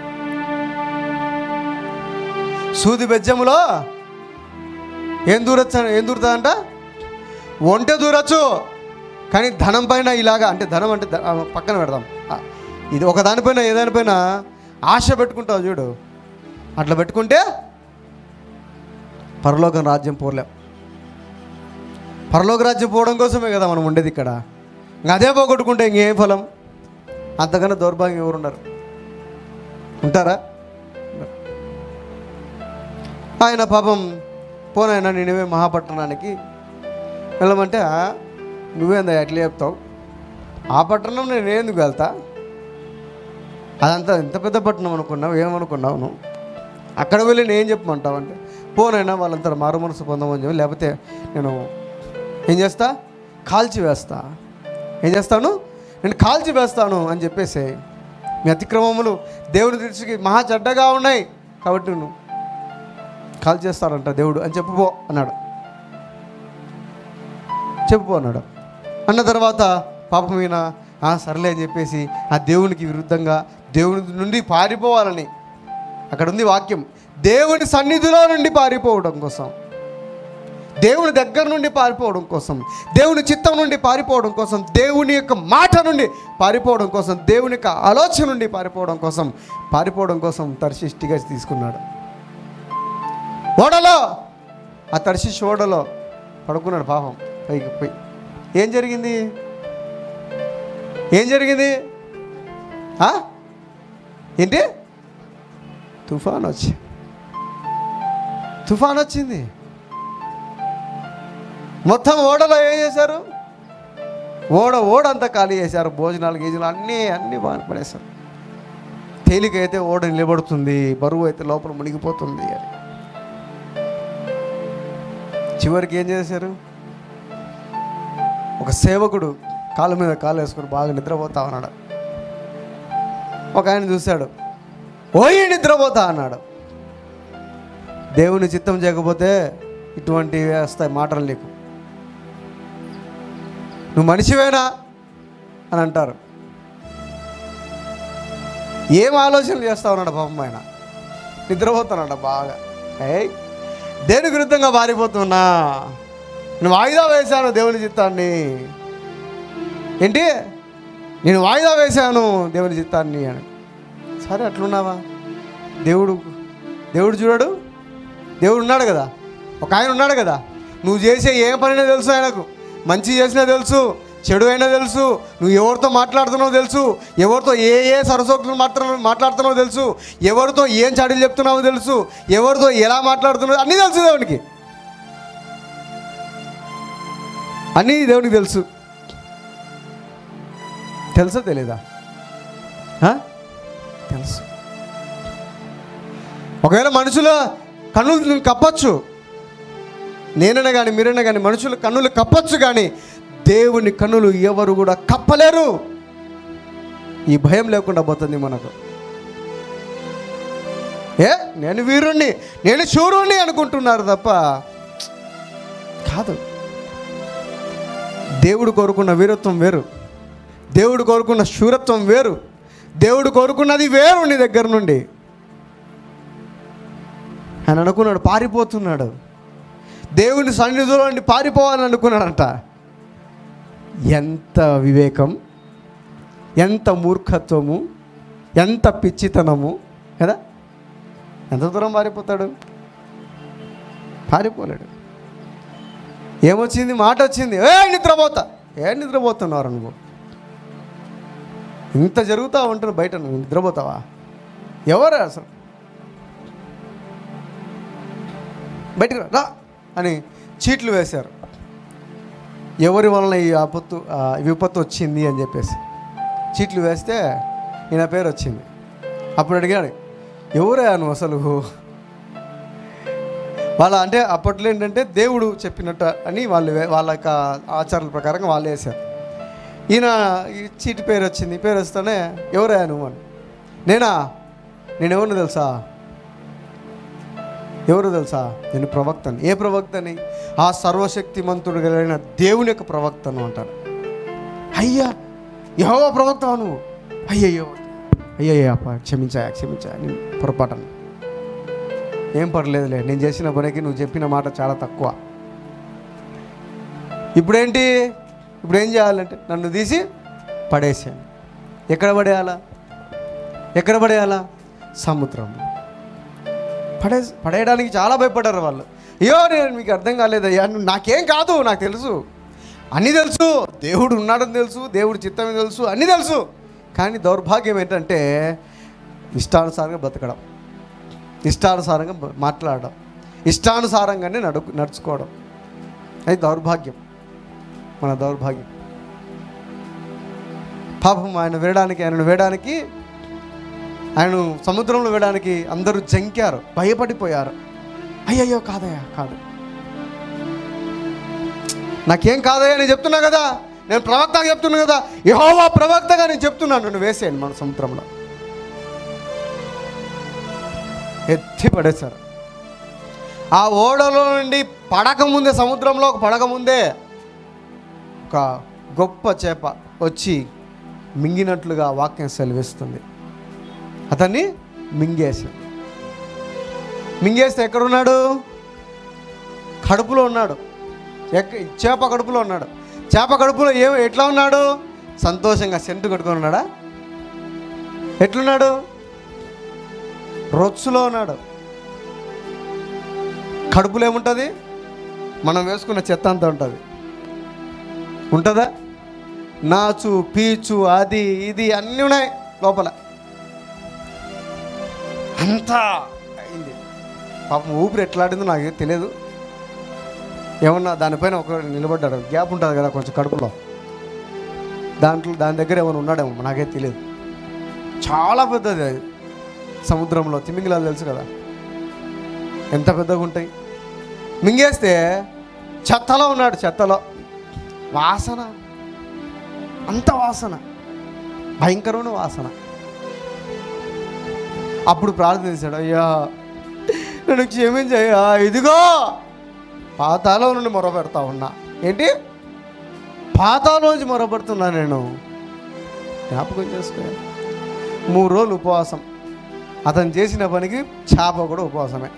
సూది బెజ్జములో ఏం దూరుతుందంట? ఒంటె దూరచ్చు, కానీ ధనం పైన ఇలాగా, అంటే ధనం అంటే పక్కన పెడదాం, ఇది ఒక దానిపైన ఏదానిపైన ఆశ పెట్టుకుంటావు చూడు, అట్లా పెట్టుకుంటే పరలోకం రాజ్యం పోలేం. పరలోక రాజ్యం పోవడం కోసమే కదా మనం ఉండేది ఇక్కడ. ఇంకా అదే పోగొట్టుకుంటే ఇంకేం ఫలం? అంతకన్నా దౌర్భాగ్యం ఎవరున్నారు? ఉంటారా? ఆయన పాపం పోనైనా నినివే మహాపట్టణానికి వెళ్ళమంటే నువ్వేందా ఎట్లా చెప్తావు? ఆ పట్టణం నేను ఎందుకు వెళ్తా? అదంతా ఎంత పెద్ద పట్టణం అనుకున్నావు, ఏమనుకున్నావు నువ్వు? అక్కడ వెళ్ళి నేను చెప్పమంటావు అంటే, పోనైనా వాళ్ళంతా మారు మనసు పొందమని చెప్పి, లేకపోతే నేను ఏం చేస్తా, కాల్చి వేస్తా. ఏం చేస్తాను? నేను కాల్చి వేస్తాను అని చెప్పేసి, మీ అతిక్రమములు దేవుని దృష్టికి మహా చెడ్డగా ఉన్నాయి కాబట్టి నువ్వు కాల్చేస్తానంట దేవుడు అని చెప్పుపో అన్నాడు. చెప్పుపో అన్నాడు. అన్న తర్వాత పాపమైన సర్లే అని చెప్పేసి ఆ దేవునికి విరుద్ధంగా దేవుని నుండి పారిపోవాలని, అక్కడ ఉంది వాక్యం, దేవుని సన్నిధిలో నుండి పారిపోవడం కోసం, దేవుని దగ్గర నుండి పారిపోవడం కోసం, దేవుని చిత్తం నుండి పారిపోవడం కోసం, దేవుని యొక్క మాట నుండి పారిపోవడం కోసం, దేవుని యొక్క ఆలోచన నుండి పారిపోవడం కోసం తర్షిష్టిగా తీసుకున్నాడు. ఓడలో, ఆ తర్షిష్ ఓడలో పడుకున్నాడు పాపం. పైకి పోయి ఏం జరిగింది? ఏంటి? తుఫాన్ వచ్చింది. మొత్తం ఓడలో ఏం చేశారు? ఓడ అంతా ఖాళీ చేశారు. భోజనాలు గీజనాలు అన్నీ బాగా పడేశారు. తేలికైతే ఓడ నిలబడుతుంది, బరువు అయితే లోపల మునిగిపోతుంది అని. చివరికి ఏం చేశారు? ఒక సేవకుడు కాళ్ళ మీద కాలు వేసుకొని బాగా నిద్రపోతా అన్నాడు. ఒక ఆయన చూశాడు, ఓయి నిద్రపోతా అన్నాడు. దేవుని చిత్తం చేయకపోతే ఇటువంటివి వస్తాయి మాటలు నీకు. నువ్వు మనిషివేనా అని అంటారు. ఏం ఆలోచనలు చేస్తా ఉన్నాడు పాపం ఆయన. నిద్రపోతున్నాడు బాగా. దేనికి విరుద్ధంగా పారిపోతున్నా? నేను వాయిదా వేశాను దేవుని చిత్తాన్ని. ఏంటి? నేను వాయిదా వేశాను దేవుని చిత్తాన్ని అని. సరే అట్లున్నావా? దేవుడు చూడడు? దేవుడు ఉన్నాడు కదా, ఒక ఆయన ఉన్నాడు కదా. నువ్వు చేసే ఏ పనైనా తెలుసు ఆయనకు. మంచి చేసినా తెలుసు, చెడు అయినా తెలుసు. నువ్వు ఎవరితో మాట్లాడుతున్నావో తెలుసు, ఎవరితో ఏ సరసోక్తులు మాట్లాడుతున్నావో తెలుసు, ఎవరితో ఏం చాడీలు చెప్తున్నావో తెలుసు, ఎవరితో ఎలా మాట్లాడుతున్నావో అన్నీ తెలుసు దేవునికి. అన్నీ దేవునికి తెలుసు. తెలుసా తెలీదా? తెలుసు. ఒకవేళ మనుషుల కన్నులు కప్పచ్చు, నేనైనా కానీ మీరైనా కానీ మనుషుల కన్నులు కప్పచ్చు, కానీ దేవుని కన్నులు ఎవరు కూడా కప్పలేరు. ఈ భయం లేకుండా పోతుంది మనకు. నేను వీరుణ్ణి, నేను శూరుణ్ణి అనుకుంటున్నారు తప్ప కాదు. దేవుడు కోరుకున్న వీరత్వం వేరు, దేవుడు కోరుకున్న శూరత్వం వేరు, దేవుడు కోరుకున్నది వేరు నీ దగ్గర నుండి. ఆయన అనుకున్నాడు, పారిపోతున్నాడు. దేవుని సన్నిధిలో నుండి పారిపోవాలని అనుకున్నాడంట. ఎంత వివేకం, ఎంత మూర్ఖత్వము, ఎంత పిచ్చితనము కదా! ఎంత దూరం పారిపోతాడు? పారిపోలేడు. ఏమొచ్చింది? మాట వచ్చింది, నిద్రపోతున్నారు నువ్వు. ఇంత జరుగుతూ ఉంటుంది బయట, నువ్వు నిద్రపోతావా? ఎవరు అసలు? బయటికి రా అని చీట్లు వేశారు. ఎవరి వలన ఈ విపత్తు వచ్చింది అని చెప్పేసి చీట్లు వేస్తే ఈయన పేరు వచ్చింది. అప్పుడు అడిగాడు, ఎవరే నువ్వు అసలు? అంటే అప్పట్లో ఏంటంటే దేవుడు చెప్పినట్టు అని వాళ్ళ యొక్క ఆచారాల ప్రకారంగా వాళ్ళు వేశారు. ఈయన ఈ చీటి పేరు వచ్చింది. పేరు వస్తేనే ఎవరే నువ్వు అని. నేను ఎవరిని తెలుసా? నేను ప్రవక్తని. ఏ ప్రవక్తని? ఆ సర్వశక్తిమంతుడు కలిగిన దేవుని యొక్క ప్రవక్తను అంటాడు. అయ్యా యెహోవా ప్రవక్తవా నువ్వు? అయ్యయ్యో క్షమించా నేను పొరపాటను. ఏం పర్లేదులే, నేను చేసిన పనికి నువ్వు చెప్పిన మాట చాలా తక్కువ. ఇప్పుడు ఏం చేయాలంటే నన్ను తీసి పడేసాను. ఎక్కడ పడేయాలా? సముద్రంలో పడేయడానికి చాలా భయపడ్డారు వాళ్ళు. నేను మీకు అర్థం కాలేదయ్యా, నాకేం కాదు, నాకు తెలుసు, అన్నీ తెలుసు, దేవుడు ఉన్నాడని తెలుసు, దేవుడు చిత్తమే తెలుసు, అన్నీ తెలుసు. కానీ దౌర్భాగ్యం ఏంటంటే ఇష్టానుసారంగా బ్రతకడం, ఇష్టానుసారంగా మాట్లాడడం, ఇష్టానుసారంగానే నడుచుకోవడం. అది దౌర్భాగ్యం, మన దౌర్భాగ్యం. పాపం ఆయనను వేయడానికి ఆయనను సముద్రంలో వేయడానికి అందరూ జంకారు, భయపడిపోయారు. అయ్యయ్యో కాదయ్యా, కాదు, నాకేం కాదయ్యా, నేను చెప్తున్నా కదా, నేను ప్రవక్తగా చెప్తున్నా కదా, యెహోవా ప్రవక్తగా నేను చెప్తున్నాను, నన్ను వేసేయండి మన సముద్రంలో. ఎత్తి పడేశారు. ఆ ఓడలో నుండి పడకముందే, సముద్రంలో పడకముందే ఒక గొప్ప చేప వచ్చి మింగినట్లుగా వాక్యం సెలవిస్తుంది. అతన్ని మింగేస్తే ఎక్కడున్నాడు? కడుపులో ఉన్నాడు. చేప కడుపులో ఉన్నాడు. చేప కడుపులో ఎట్లా ఉన్నాడు? సంతోషంగా సెంటు కట్టుకొని ఉన్నాడా? ఎట్లున్నాడు? రొచ్చులో ఉన్నాడు. కడుపులో ఏముంటుంది? మనం వేసుకున్న చెత్త అంతా ఉంటుంది. ఉంటుందా? నాచు, పీచు, అది ఇది అన్నీ ఉన్నాయి లోపల. అంతా అయింది. పాపం ఊపిరి ఎట్లాడిందో నాకు తెలియదు. ఏమన్నా దానిపైన ఒక నిలబడ్డాడు, గ్యాప్ ఉంటుంది కదా కొంచెం కడుపులో, దాని దగ్గర ఏమైనా ఉన్నాడేమో, నాకే తెలియదు. చాలా పెద్దది అది. సముద్రంలో తిమింగిలాలు తెలుసు కదా, ఎంత పెద్దగా ఉంటాయి. మింగేస్తే చెత్తలో ఉన్నాడు. చెత్తలో వాసన, అంత వాసన, భయంకరమైన వాసన. అప్పుడు ప్రార్థించాడు, అయ్యా నన్ను క్షమించయ్యా, ఇదిగో పాతాళం నుండి మొరపెడతా ఉన్నా. ఏంటి? పాతాళం నుంచి మొరపెడుతున్నా నేను. జ్ఞాపకం చేసుకో. 3 రోజులు ఉపవాసం. అతను చేసిన పనికి చేప కూడా ఉపవాసమే.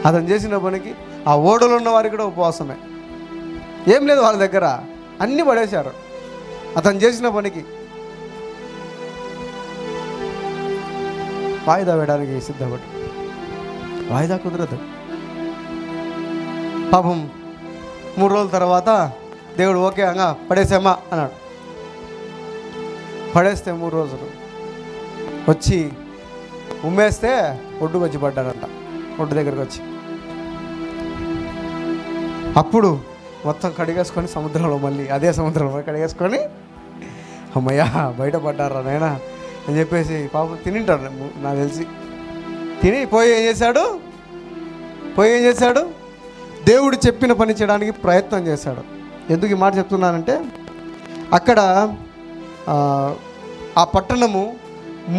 అతను చేసిన పనికి ఆ ఓడలో ఉన్న వారికి కూడా ఉపవాసమే. ఏం లేదు వాళ్ళ దగ్గర, అన్నీ పడేశారు. అతను చేసిన పనికి వాయిదా వేయడానికి సిద్ధపడి, వాయిదా కుదరదు. పాపం 3 రోజుల తర్వాత దేవుడు ఓకే అంగా పడేసామా అన్నాడు. పడేస్తే 3 రోజులు వచ్చి ఉమ్మేస్తే ఒడ్డుకు వచ్చి పడ్డాడంట. ఒడ్డు దగ్గరకు వచ్చి అప్పుడు మొత్తం కడిగేసుకొని సముద్రంలో, మళ్ళీ అదే సముద్రంలో కడిగేసుకొని, అమ్మయ్యా బయటపడ్డారా నాయనా అని చెప్పేసి పాపం తినింటాడు నాకు తెలిసి. తిని పోయి ఏం చేశాడు? దేవుడు చెప్పిన పని చేయడానికి ప్రయత్నం చేశాడు. ఎందుకు ఈ మాట చెప్తున్నానంటే, అక్కడ ఆ పట్టణము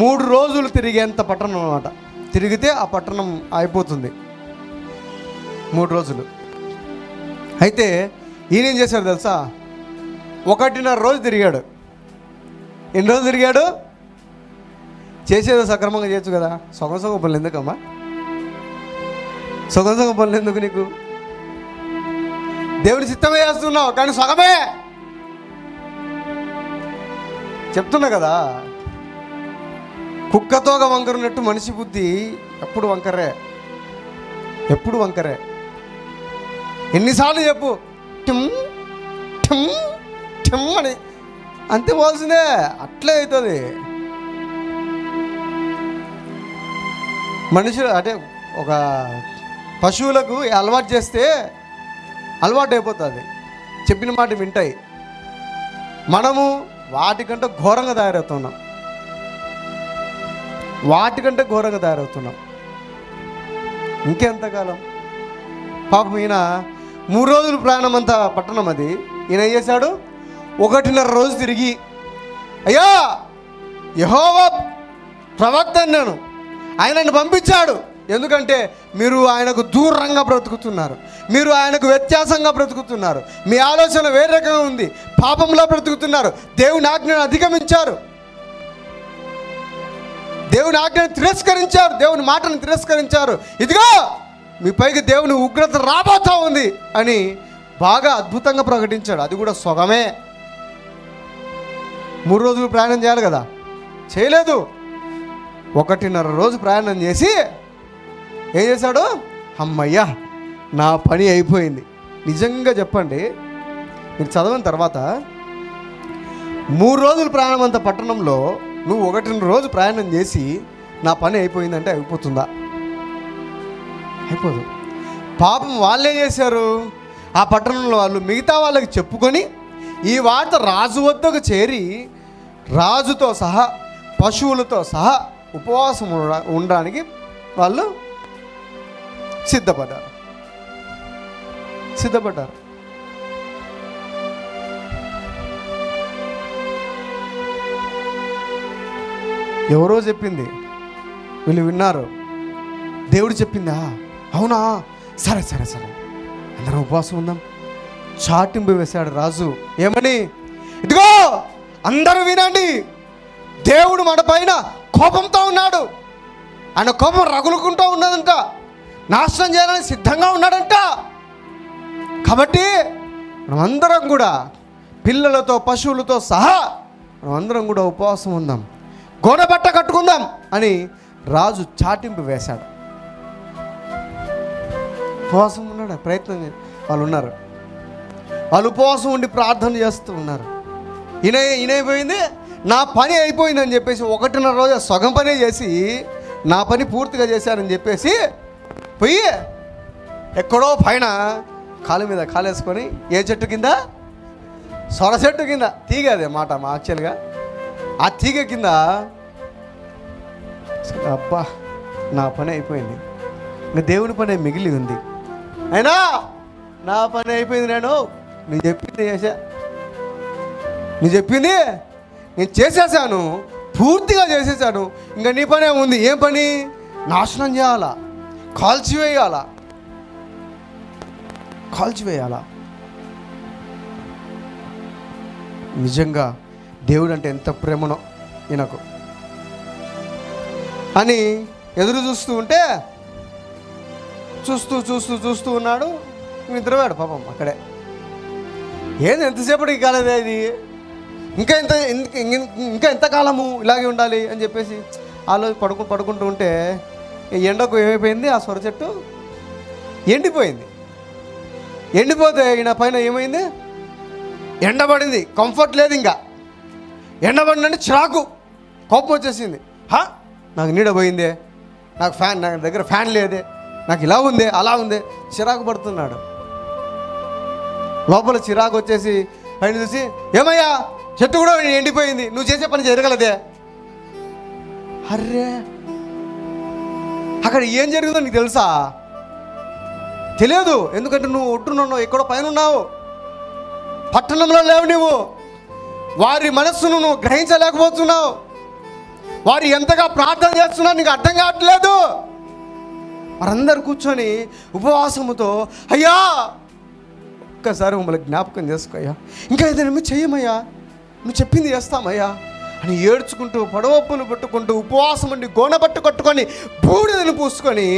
3 రోజులు తిరిగేంత పట్టణం అన్నమాట. తిరిగితే ఆ పట్టణం అయిపోతుంది 3 రోజులు. అయితే ఈయన ఏం చేశాడు తెలుసా? 1.5 రోజు తిరిగాడు. ఎన్ని రోజులు తిరిగాడు? చేసేదో సక్రమంగా చేయొచ్చు కదా. సొగం పనులు ఎందుకమ్మా? సొగం పనులు ఎందుకు నీకు? దేవుని చిత్తమే చేస్తున్నావు కానీ సగమే. చెప్తున్నా కదా, కుక్కతోగా వంకరున్నట్టు మనిషి బుద్ధి ఎప్పుడు వంకరే. ఎన్నిసార్లు చెప్పు, టిమ్ టిమ్ టిమ్ అని అంతే పోల్సిందే, అట్లే అవుతుంది. మనుషులు అంటే ఒక పశువులకు అలవాటు చేస్తే అలవాటు అయిపోతుంది, చెప్పిన మాట వింటాయి. మనము వాటికంటే ఘోరంగా తయారవుతున్నాం. ఇంకెంతకాలం? పాపం ఈయన 3 రోజులు ప్రయాణం అంతా పట్టణం అది. ఈయన ఏం చేశాడు? 1.5 రోజు తిరిగి, అయ్యా యెహోవా ప్రవక్త అన్నాను, ఆయనను పంపించాడు. ఎందుకంటే మీరు ఆయనకు దూరంగా బ్రతుకుతున్నారు, మీరు ఆయనకు వ్యత్యాసంగా బ్రతుకుతున్నారు, మీ ఆలోచన వేరే రకంగా ఉంది, పాపంలో బ్రతుకుతున్నారు, దేవుని ఆజ్ఞను అధిగమించారు, దేవుని ఆజ్ఞను తిరస్కరించారు, దేవుని మాటను తిరస్కరించారు. ఇదిగో మీ పైకి దేవుని ఉగ్రత రాబోతా ఉంది అని బాగా అద్భుతంగా ప్రకటించాడు. అది కూడా సొగమే. 3 రోజులు ప్రయాణం చేయాలి కదా, చేయలేదు. 1.5 రోజు ప్రయాణం చేసి ఏం చేశాడు? అమ్మయ్యా నా పని అయిపోయింది. నిజంగా చెప్పండి, మీరు చదవని తర్వాత 3 రోజులు ప్రయాణం అంత పట్టణంలో నువ్వు 1.5 రోజు ప్రయాణం చేసి నా పని అయిపోయిందంటే అయిపోతుందా? అయిపోదు. పాపం వాళ్ళే చేశారు. ఆ పట్టణంలో వాళ్ళు మిగతా వాళ్ళకి చెప్పుకొని ఈ వార్త రాజు వద్దకు చేరి రాజుతో సహా పశువులతో సహా ఉపవాసం ఉండడానికి వాళ్ళు సిద్ధపడ్డారు. ఎవరో చెప్పింది, వీళ్ళు విన్నారు. దేవుడు చెప్పిందా? అవునా, సరే సరే సరే అందరం ఉపవాసం ఉందాం. చాటింపు వేశాడు రాజు. ఏమని? ఇదిగో అందరూ వినండి, దేవుడు మన పైన కోపంతో ఉన్నాడు. ఆయన కోపం రగులుకుంటూ ఉన్నదంట, నాశనం చేయాలని సిద్ధంగా ఉన్నాడంట. కాబట్టి మనమందరం కూడా పిల్లలతో పశువులతో సహా మనమందరం కూడా ఉపవాసం ఉందాం, గోనబట్ట కట్టుకుందాం అని రాజు చాటింపు వేశాడు. ఉపవాసం ఉన్నాడు, ప్రయత్నం వాళ్ళు ఉన్నారు. వాళ్ళు ఉపవాసం ఉండి ప్రార్థన చేస్తూ ఉన్నారు. ఈయనైపోయింది, నా పని అయిపోయిందని చెప్పేసి 1.5 రోజు సగం పనే చేసి నా పని పూర్తిగా చేశారని చెప్పేసి పోయి ఎక్కడో పైన కాలు మీద కాలేసుకొని, ఏ చెట్టు కింద? సొర చెట్టు కింద. తీగ అదే మాట మా యాక్చువల్గా. ఆ తీగ కింద అబ్బా నా పని అయిపోయింది, ఇంకా దేవుని పని మిగిలి ఉంది, అయినా నా పని అయిపోయింది, నువ్వు చెప్పింది చేశా, నువ్వు చెప్పింది నేను చేసేసాను, పూర్తిగా చేసేసాను, ఇంకా నీ పనే ఉంది. ఏం పని? నాశనం చేయాలా, కాల్చివేయాలా. నిజంగా దేవుడు అంటే ఎంత ప్రేమనో ఈయనకు అని ఎదురు చూస్తూ ఉంటే చూస్తూ ఉన్నాడు. నిద్రపోయాడు పాపం అక్కడే. ఏంది ఎంతసేపటికి కాలేదే ఇది, ఇంకా ఎంతకాలము ఇలాగే ఉండాలి అని చెప్పేసి పడుకుంటూ ఉంటే ఎండకు ఏమైపోయింది, ఆ సొర చెట్టు ఎండిపోతే ఈయన పైన ఏమైంది? ఎండబడింది. కంఫర్ట్ లేదు, ఇంకా ఎండబడిందంటే చిరాకు, కోపం వచ్చేసింది. నాకు నీడ పోయిందే, నాకు దగ్గర ఫ్యాన్ లేదే, నాకు ఇలా ఉందే అలా ఉందే, చిరాకు పడుతున్నాడు. లోపల చిరాకు వచ్చేసి పైన చూసి, ఏమయ్యా చెట్టు కూడా ఎండిపోయింది, నువ్వు చేసే పని జరగలేదే. అర్రే, అక్కడ ఏం జరుగుతుందో నీకు తెలుసా? తెలియదు. ఎందుకంటే నువ్వు ఒట్టునున్నావు, ఎక్కడో పైన ఉన్నావు, పట్టణంలో లేవు. నువ్వు వారి మనస్సును నువ్వు గ్రహించలేకపోతున్నావు. వారు ఎంతగా ప్రార్థన చేస్తున్నా నీకు అర్థం కావట్లేదు. వారందరూ కూర్చొని ఉపవాసముతో, అయ్యా ఒక్కసారి మమ్మల్ని జ్ఞాపకం చేసుకోయ్యా, ఇంకా ఏదైనా చెయ్యమయ్యా, నువ్వు చెప్పింది చేస్తామయ్యా అని ఏడ్చుకుంటూ పడవప్పులు పట్టుకుంటూ ఉపవాసం ఉండి గోనబట్టు కట్టుకొని బూడిదను పూసుకొని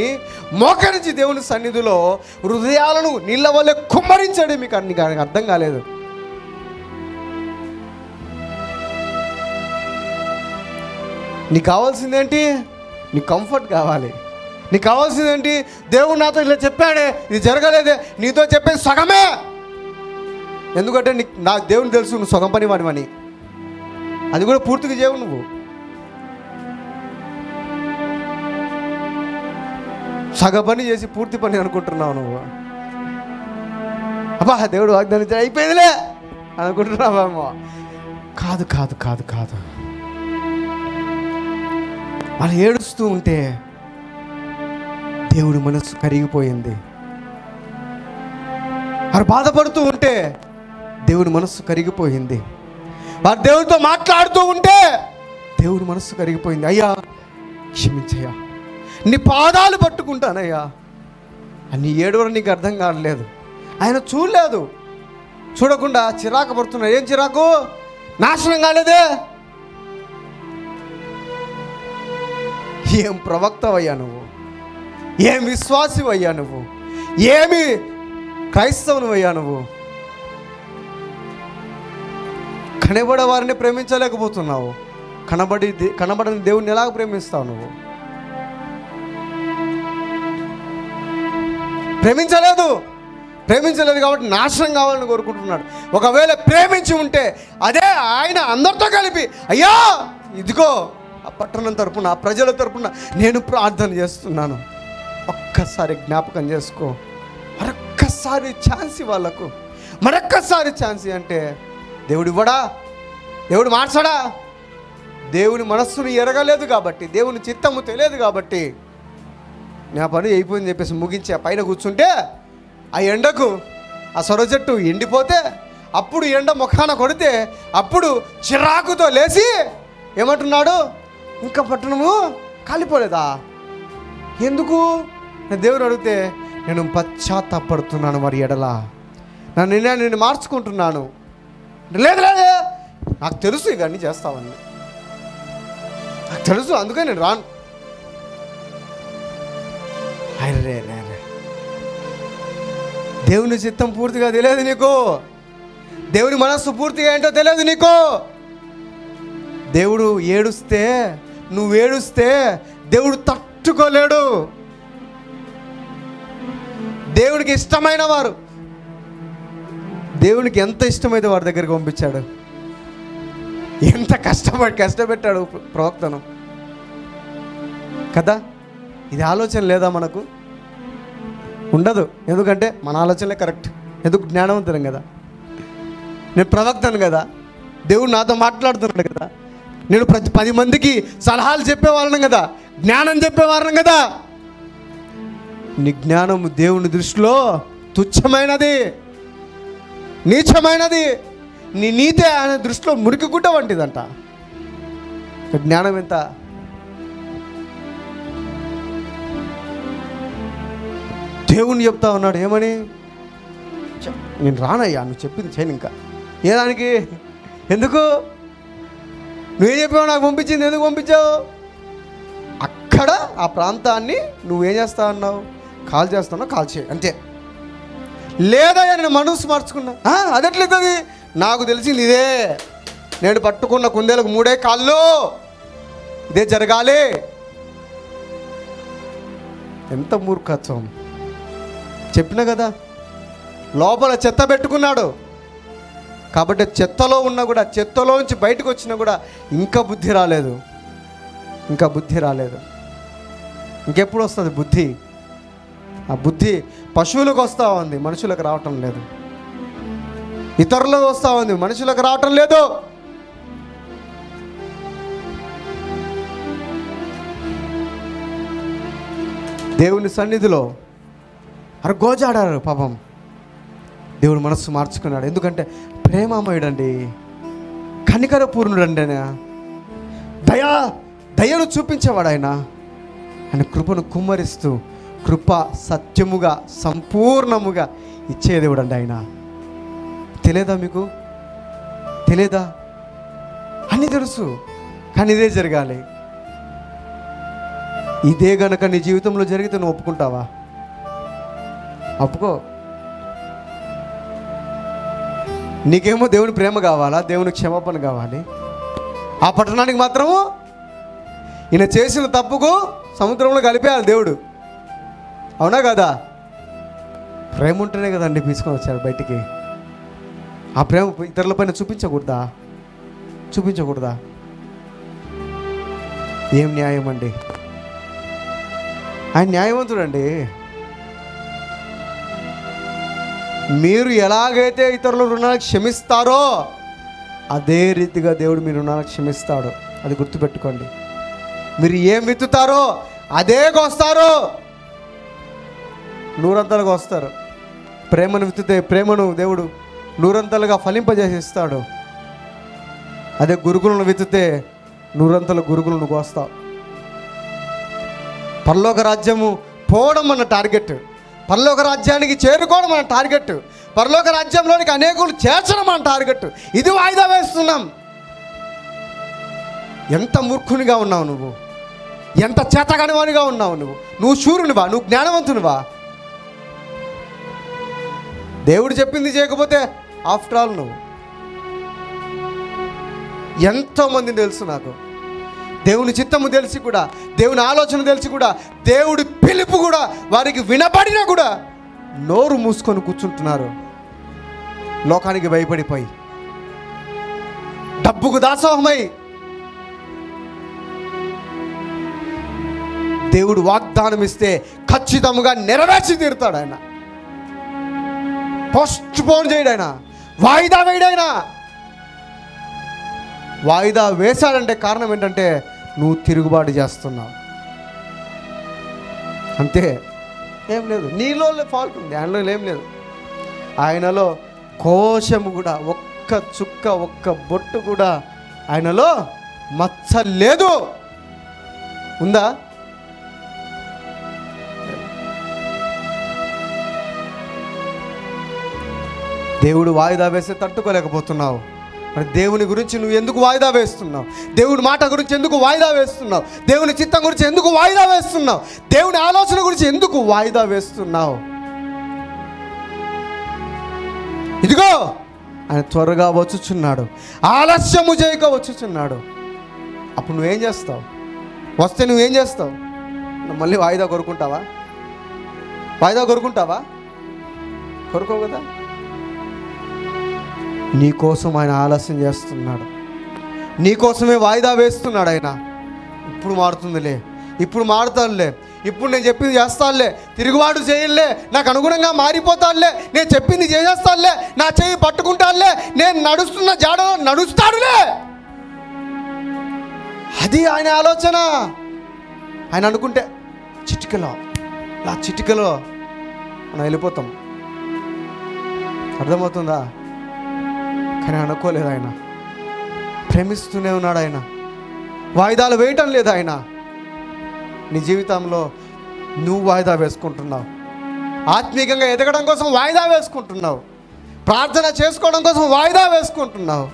మోకరించి దేవుని సన్నిధిలో హృదయాలను నీళ్ళ వల్లే కుమ్మరించాడు. మీకు అర్థం కాలేదు. నీకు కావాల్సిందేంటి? నీకు కంఫర్ట్ కావాలి. నీకు కావాల్సిందేంటి? దేవుడు నాతో ఇలా చెప్పాడే, ఇది జరగలేదే, నీతో చెప్పేది సగమే. ఎందుకంటే నాకు దేవుని తెలుసు నువ్వు సగం పని వాడివని, అది కూడా పూర్తిగా చేయవు. నువ్వు సగ పని చేసి పూర్తి పని అనుకుంటున్నావు. నువ్వు అబ్బా దేవుడు వాగ్దానం అయిపోయిందిలే అనుకుంటున్నావేమో. కాదు కాదు కాదు కాదు. వాళ్ళు ఏడుస్తూ ఉంటే దేవుడి మనసు కరిగిపోయింది. వారు బాధపడుతూ ఉంటే దేవుడి మనస్సు కరిగిపోయింది. వారు దేవుడితో మాట్లాడుతూ ఉంటే దేవుడి మనస్సు కరిగిపోయింది. అయ్యా క్షమించయ్యా, నీ పాదాలు పట్టుకుంటానయ్యా అని ఏడవడం నీకు అర్థం కావట్లేదు. ఆయన చూడలేదు, చూడకుండా చిరాకు పడుతున్నాడు. ఏం చిరాకు? నాశనం కాలేదే. ఏం ప్రవక్తవయ్యా నువ్వు, ఏం విశ్వాసివయ్యా నువ్వు, ఏమి క్రైస్తవునివయ్యా నువ్వు. కనబడే వారిని ప్రేమించలేకపోతున్నావు. కనబడని దేవుణ్ణి ఎలాగ ప్రేమిస్తావు నువ్వు? ప్రేమించలేదు కాబట్టి నాశనం కావాలని కోరుకుంటున్నాడు. ఒకవేళ ప్రేమించి ఉంటే అదే ఆయన అందరితో కలిపి, అయ్యా ఇదిగో ఆ పట్టణం తరపున, ఆ ప్రజల తరపున నేను ప్రార్థన చేస్తున్నాను, ఒక్కసారి జ్ఞాపకం చేసుకో. మరొక్కసారి ఛాన్స్ వాళ్ళకు, మరొక్కసారి ఛాన్స్ అంటే దేవుడు ఇవ్వడా? దేవుడు మార్చడా? దేవుని మనస్సును ఎరగలేదు కాబట్టి, దేవుని చిత్తము తెలియదు కాబట్టి నా పని అయిపోయింది చెప్పేసి ముగించి ఆ పైన కూర్చుంటే ఆ ఎండకు ఆ సొర చెట్టు ఎండిపోతే, అప్పుడు ఎండ ముఖాన కొడితే అప్పుడు చిరాకుతో లేచి ఏమంటున్నాడు? ఇంకా పట్టణము కాలిపోలేదా? ఎందుకు? దేవుడు అడిగితే నేను పశ్చాత్తాపడుతున్నాను మరి ఎడలా, నా నిర్ణయాన్ని నేను మార్చుకుంటున్నాను. లేదు లేదు, నాకు తెలుసు ఇవన్నీ చేస్తావని, నాకు తెలుసు, అందుకే నేను రాను. అరే రే, దేవుని చిత్తం పూర్తిగా తెలియదు నీకు, దేవుని మనస్సు పూర్తిగా ఏంటో తెలియదు నీకు. దేవుడు ఏడుస్తే, నువ్వు ఏడుస్తే దేవుడు తట్టుకోలేడు. దేవునికి ఇష్టమైన వారు, దేవునికి ఎంత ఇష్టమైతే వారి దగ్గరికి పంపించాడు. ఎంత కష్టపెట్టాడు ప్రవక్తను కదా. ఇది ఆలోచన లేదా మనకు? ఉండదు. ఎందుకంటే మన ఆలోచనలే కరెక్ట్. ఎందుకు? జ్ఞానవంతులం కదా, నేను ప్రవక్తను కదా, దేవుడు నాతో మాట్లాడుతున్నాడు కదా, నేను 10 మందికి సలహాలు చెప్పేవాళ్ళను కదా, జ్ఞానం చెప్పేవాళ్ళను కదా. నీ జ్ఞానము దేవుని దృష్టిలో తుచ్చమైనది, నీచమైనది. నీ నీతే ఆయన దృష్టిలో మురికి గుడ్డ వంటిదంట. జ్ఞానం ఎంత? దేవుని చెప్తా ఉన్నాడు ఏమని? నేను రానయ్యా, నువ్వు చెప్పింది చేయను. ఇంకా ఏ దానికి? ఎందుకు? నువ్వేం చెప్పావు? నాకు పంపించింది ఎందుకు పంపించావు? అక్కడ ఆ ప్రాంతాన్ని నువ్వేం చేస్తా అన్నావు? కాల్ చేస్తున్నావు, కాల్ చేయి అంతే. లేదయ్యా నేను మనసు మార్చుకున్నా. అదెట్లయితుంది? నాకు తెలిసింది ఇదే, నేను పట్టుకున్న కుందేలకు 3 కాళ్ళు, ఇదే జరగాలి. ఎంత మూర్ఖత్వం! చెప్పినా కదా, లోపల చెత్త పెట్టుకున్నాడు కాబట్టి చెత్తలో ఉన్నా కూడా, చెత్తలోంచి బయటకు వచ్చినా కూడా ఇంకా బుద్ధి రాలేదు, ఇంకా బుద్ధి రాలేదు. ఇంకెప్పుడు వస్తుంది బుద్ధి? ఆ బుద్ధి పశువులకు వస్తూ ఉంది, మనుషులకు రావటం లేదు. ఇతరులకు వస్తూ ఉంది, మనుషులకు రావటం లేదు. దేవుని సన్నిధిలో గోజాడారు పాపం. దేవుడు మనస్సు మార్చుకున్నాడు. ఎందుకంటే ప్రేమమయుడండి, కనికర పూర్ణుడండి, ఆయన దయను చూపించేవాడు. ఆయన కృపను కుమ్మరిస్తూ కృప సత్యముగా సంపూర్ణముగా ఇచ్చే దేవుడు అండి ఆయన. తెలియదా మీకు? తెలియదా? అన్నీ తెలుసు, కానీ ఇదే జరగాలి. ఇదే గనక నీ జీవితంలో జరిగితే నువ్వు ఒప్పుకుంటావా? ఒప్పుకో. నీకేమో దేవుని ప్రేమ కావాలా, దేవుని క్షమాపణ కావాలి. ఆ పట్టణానికి మాత్రము ఈయన చేసిన తప్పుకు సముద్రంలో కలిపేయాలి దేవుడు. అవునా కదా? ప్రేమ ఉంటేనే కదండి తీసుకొని వచ్చారు బయటికి. ఆ ప్రేమ ఇతరుల పైన చూపించకూడదా? చూపించకూడదా? ఏం న్యాయం అండి? ఆయన న్యాయవంతుడండి. మీరు ఎలాగైతే ఇతరుల రుణాలు క్షమిస్తారో అదే రీతిగా దేవుడు మీ రుణాలు క్షమిస్తాడు. అది గుర్తుపెట్టుకోండి. మీరు ఏం విత్తుతారో అదే కోస్తారు, 100 వస్తారు. ప్రేమను విత్తితే ప్రేమను దేవుడు 100 ఫలింపజేసిస్తాడు. అదే గురుగులను విత్తితే 100 గురుగులను కోస్తావు. పరలోక రాజ్యము పోవడం మన టార్గెట్, పరలోక రాజ్యానికి చేరుకోవడం మన టార్గెట్, పరలోక రాజ్యంలోనికి అనేకులు చేర్చడం మన టార్గెట్. ఇది వాయిదా వేస్తున్నాం. ఎంత మూర్ఖునిగా ఉన్నావు నువ్వు, ఎంత చేతగానివానిగా ఉన్నావు నువ్వు. నువ్వు శూరునివా? నువ్వు జ్ఞానవంతునివా? దేవుడు చెప్పింది చేయకపోతే ఆఫ్టర్ ఆల్ నువ్వు. ఎంతోమందిని తెలుసు నాకు, దేవుని చిత్తము తెలిసి కూడా, దేవుని ఆలోచన తెలిసి కూడా, దేవుడి పిలుపు కూడా వారికి వినపడినా కూడా నోరు మూసుకొని కూర్చుంటున్నారు. లోకానికి భయపడిపోయి, డబ్బుకు దాసోహమై. దేవుడు వాగ్దానం ఇస్తే ఖచ్చితంగా నెరవేర్చి తీరుతాడు ఆయన. పోస్ట్ పోన్ చేయడు ఆయన, వాయిదా వేయడు ఆయన. వాయిదా వేశాడంటే కారణం ఏంటంటే నువ్వు తిరుగుబాటు చేస్తున్నావు, అంతే. ఏం లేదు, నీలో ఫాల్ట్ ఉంది, ఆయనలో ఏం లేదు. ఆయనలో కోశము కూడా, ఒక్క చుక్క, ఒక్క బొట్టు కూడా ఆయనలో మచ్చ లేదు. ఉందా? దేవుడు వాయిదా వేస్తే తట్టుకోలేకపోతున్నావు. మరి దేవుని గురించి నువ్వు ఎందుకు వాయిదా వేస్తున్నావు? దేవుని మాట గురించి ఎందుకు వాయిదా వేస్తున్నావు? దేవుని చిత్తం గురించి ఎందుకు వాయిదా వేస్తున్నావు? దేవుని ఆలోచన గురించి ఎందుకు వాయిదా వేస్తున్నావు? ఇదిగో ఆయన త్వరగా వచ్చుచున్నాడు, ఆలస్యము చేయక వచ్చుచున్నాడు. అప్పుడు నువ్వేం చేస్తావు? వస్తే నువ్వేం చేస్తావు? మళ్ళీ వాయిదా కొరుకుంటావా? వాయిదా కొరుకుంటావా? కొరుకోవు కదా. నీకోసం ఆయన ఆలస్యం చేస్తున్నాడు, నీకోసమే వాయిదా వేస్తున్నాడు ఆయన. ఇప్పుడు మారుతుందిలే, ఇప్పుడు మారుతానులే, ఇప్పుడు నేను చెప్పింది చేస్తానులే, తిరుగుబాటు చేయలే, నాకు అనుగుణంగా మారిపోతానులే, నేను చెప్పింది చేసేస్తానులే, నా చెయ్యి పట్టుకుంటానులే, నేను నడుస్తున్న జాడలో నడుస్తాడులే. అది ఆయన ఆలోచన. ఆయన అనుకుంటే చిటికలో మనం వెళ్ళిపోతాం. అర్థమవుతుందా? కానీ అనుకోలేదు ఆయన. ప్రేమిస్తూనే ఉన్నాడు ఆయన. వాయిదాలు వేయటం లేదు ఆయన. నీ జీవితంలో నువ్వు వాయిదా వేసుకుంటున్నావు. ఆత్మీయంగా ఎదగడం కోసం వాయిదా వేసుకుంటున్నావు. ప్రార్థన చేసుకోవడం కోసం వాయిదా వేసుకుంటున్నావు.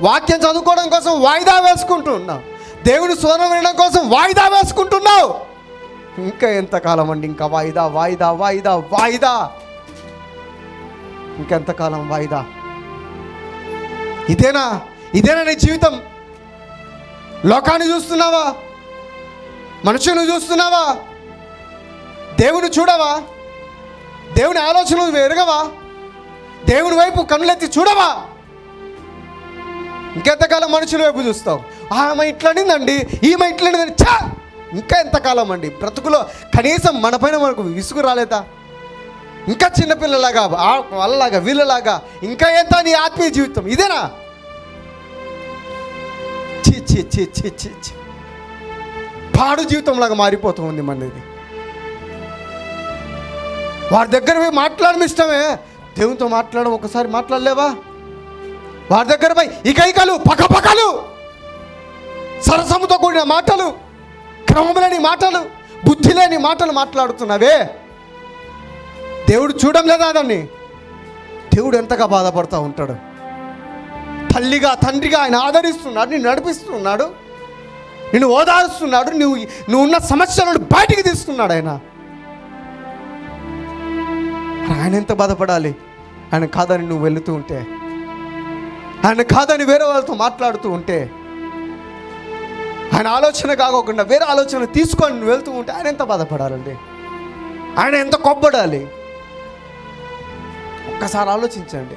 వాక్యం చదువుకోవడం కోసం వాయిదా వేసుకుంటున్నావు. దేవుని స్వరం వినడం కోసం వాయిదా వేసుకుంటున్నావు. ఇంకా ఎంతకాలం అండి? ఇంకా వాయిదా వాయిదా వాయిదా వాయిదా. ఇంకెంతకాలం వాయిదా? ఇదేనా నీ జీవితం? లోకాన్ని చూస్తున్నావా? మనుషులను చూస్తున్నావా? దేవుని చూడవా? దేవుని ఆలోచనలు ఎరగవా? దేవుని వైపు కన్నులెత్తి చూడవా? ఇంకెంతకాలం మనుషుల వైపు చూస్తావు? ఆమె ఇట్లనిందండి, ఈమె ఇట్లనిందండి. చా! ఇంకా ఎంతకాలం అండి? బ్రతుకులో కనీసం మన పైన మనకు విసుగు రాలేదా? ఇంకా చిన్నపిల్లలాగా, వాళ్ళలాగా, వీళ్ళలాగా ఇంకా ఎంత నీ ఆత్మీయ జీవితం? ఇదేనా? చి చి చి చి చి చి పాడు జీవితంలాగా మారిపోతూ ఉంది మనది. వారి దగ్గర పోయి మాట్లాడడం ఇష్టమే, దేవునితో మాట్లాడడం ఒకసారి మాట్లాడలేవా? వారి దగ్గర పోయి ఇకైకలు, పకపకలు, సరసముతో కూడిన మాటలు, క్రమం లేని మాటలు, బుద్ధి లేని మాటలు మాట్లాడుతున్నావే. దేవుడు చూడడం లేదా దాన్ని? దేవుడు ఎంతగా బాధపడుతూ ఉంటాడు. తల్లిగా, తండ్రిగా ఆయన ఆదరిస్తున్నాడు, నిన్ను నడిపిస్తున్నాడు, నిన్ను ఓదారుస్తున్నాడు, నువ్వు ఉన్న సమస్యలను బయటికి తీస్తున్నాడు ఆయన. ఆయన ఎంత బాధపడాలి? ఆయన కాదని నువ్వు వెళుతూ ఉంటే, ఆయన కాదని వేరే వాళ్ళతో మాట్లాడుతూ ఉంటే, ఆయన ఆలోచన కాకుండా వేరే ఆలోచన తీసుకొని నువ్వు వెళ్తూ ఉంటే ఆయన ఎంత బాధపడాలండి? ఆయన ఎంత కొబ్బడాలి? ఒక్కసారి ఆలోచించండి.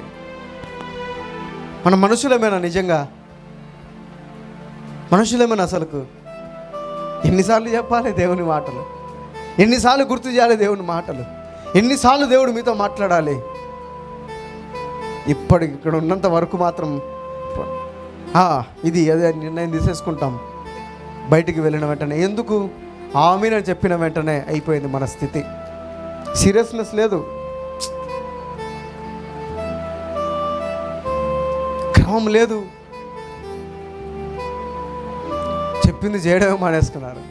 మన మనుషులమేనా? నిజంగా మనుషులమేనా? అసలుకు ఎన్నిసార్లు చెప్పాలి దేవుని మాటలు? ఎన్నిసార్లు గుర్తు చేయాలి దేవుని మాటలు? ఎన్నిసార్లు దేవుడు మీతో మాట్లాడాలి? ఇప్పటికి ఇక్కడ ఉన్నంత వరకు మాత్రం ఇది అదే నిర్ణయం తీసేసుకుంటాం. బయటికి వెళ్ళిన వెంటనే ఎందుకు ఆమెను చెప్పిన వెంటనే అయిపోయింది మన స్థితి. సీరియస్నెస్ లేదు, క్రమం లేదు, చెప్పింది చేయడమే మానేసుకున్నారు.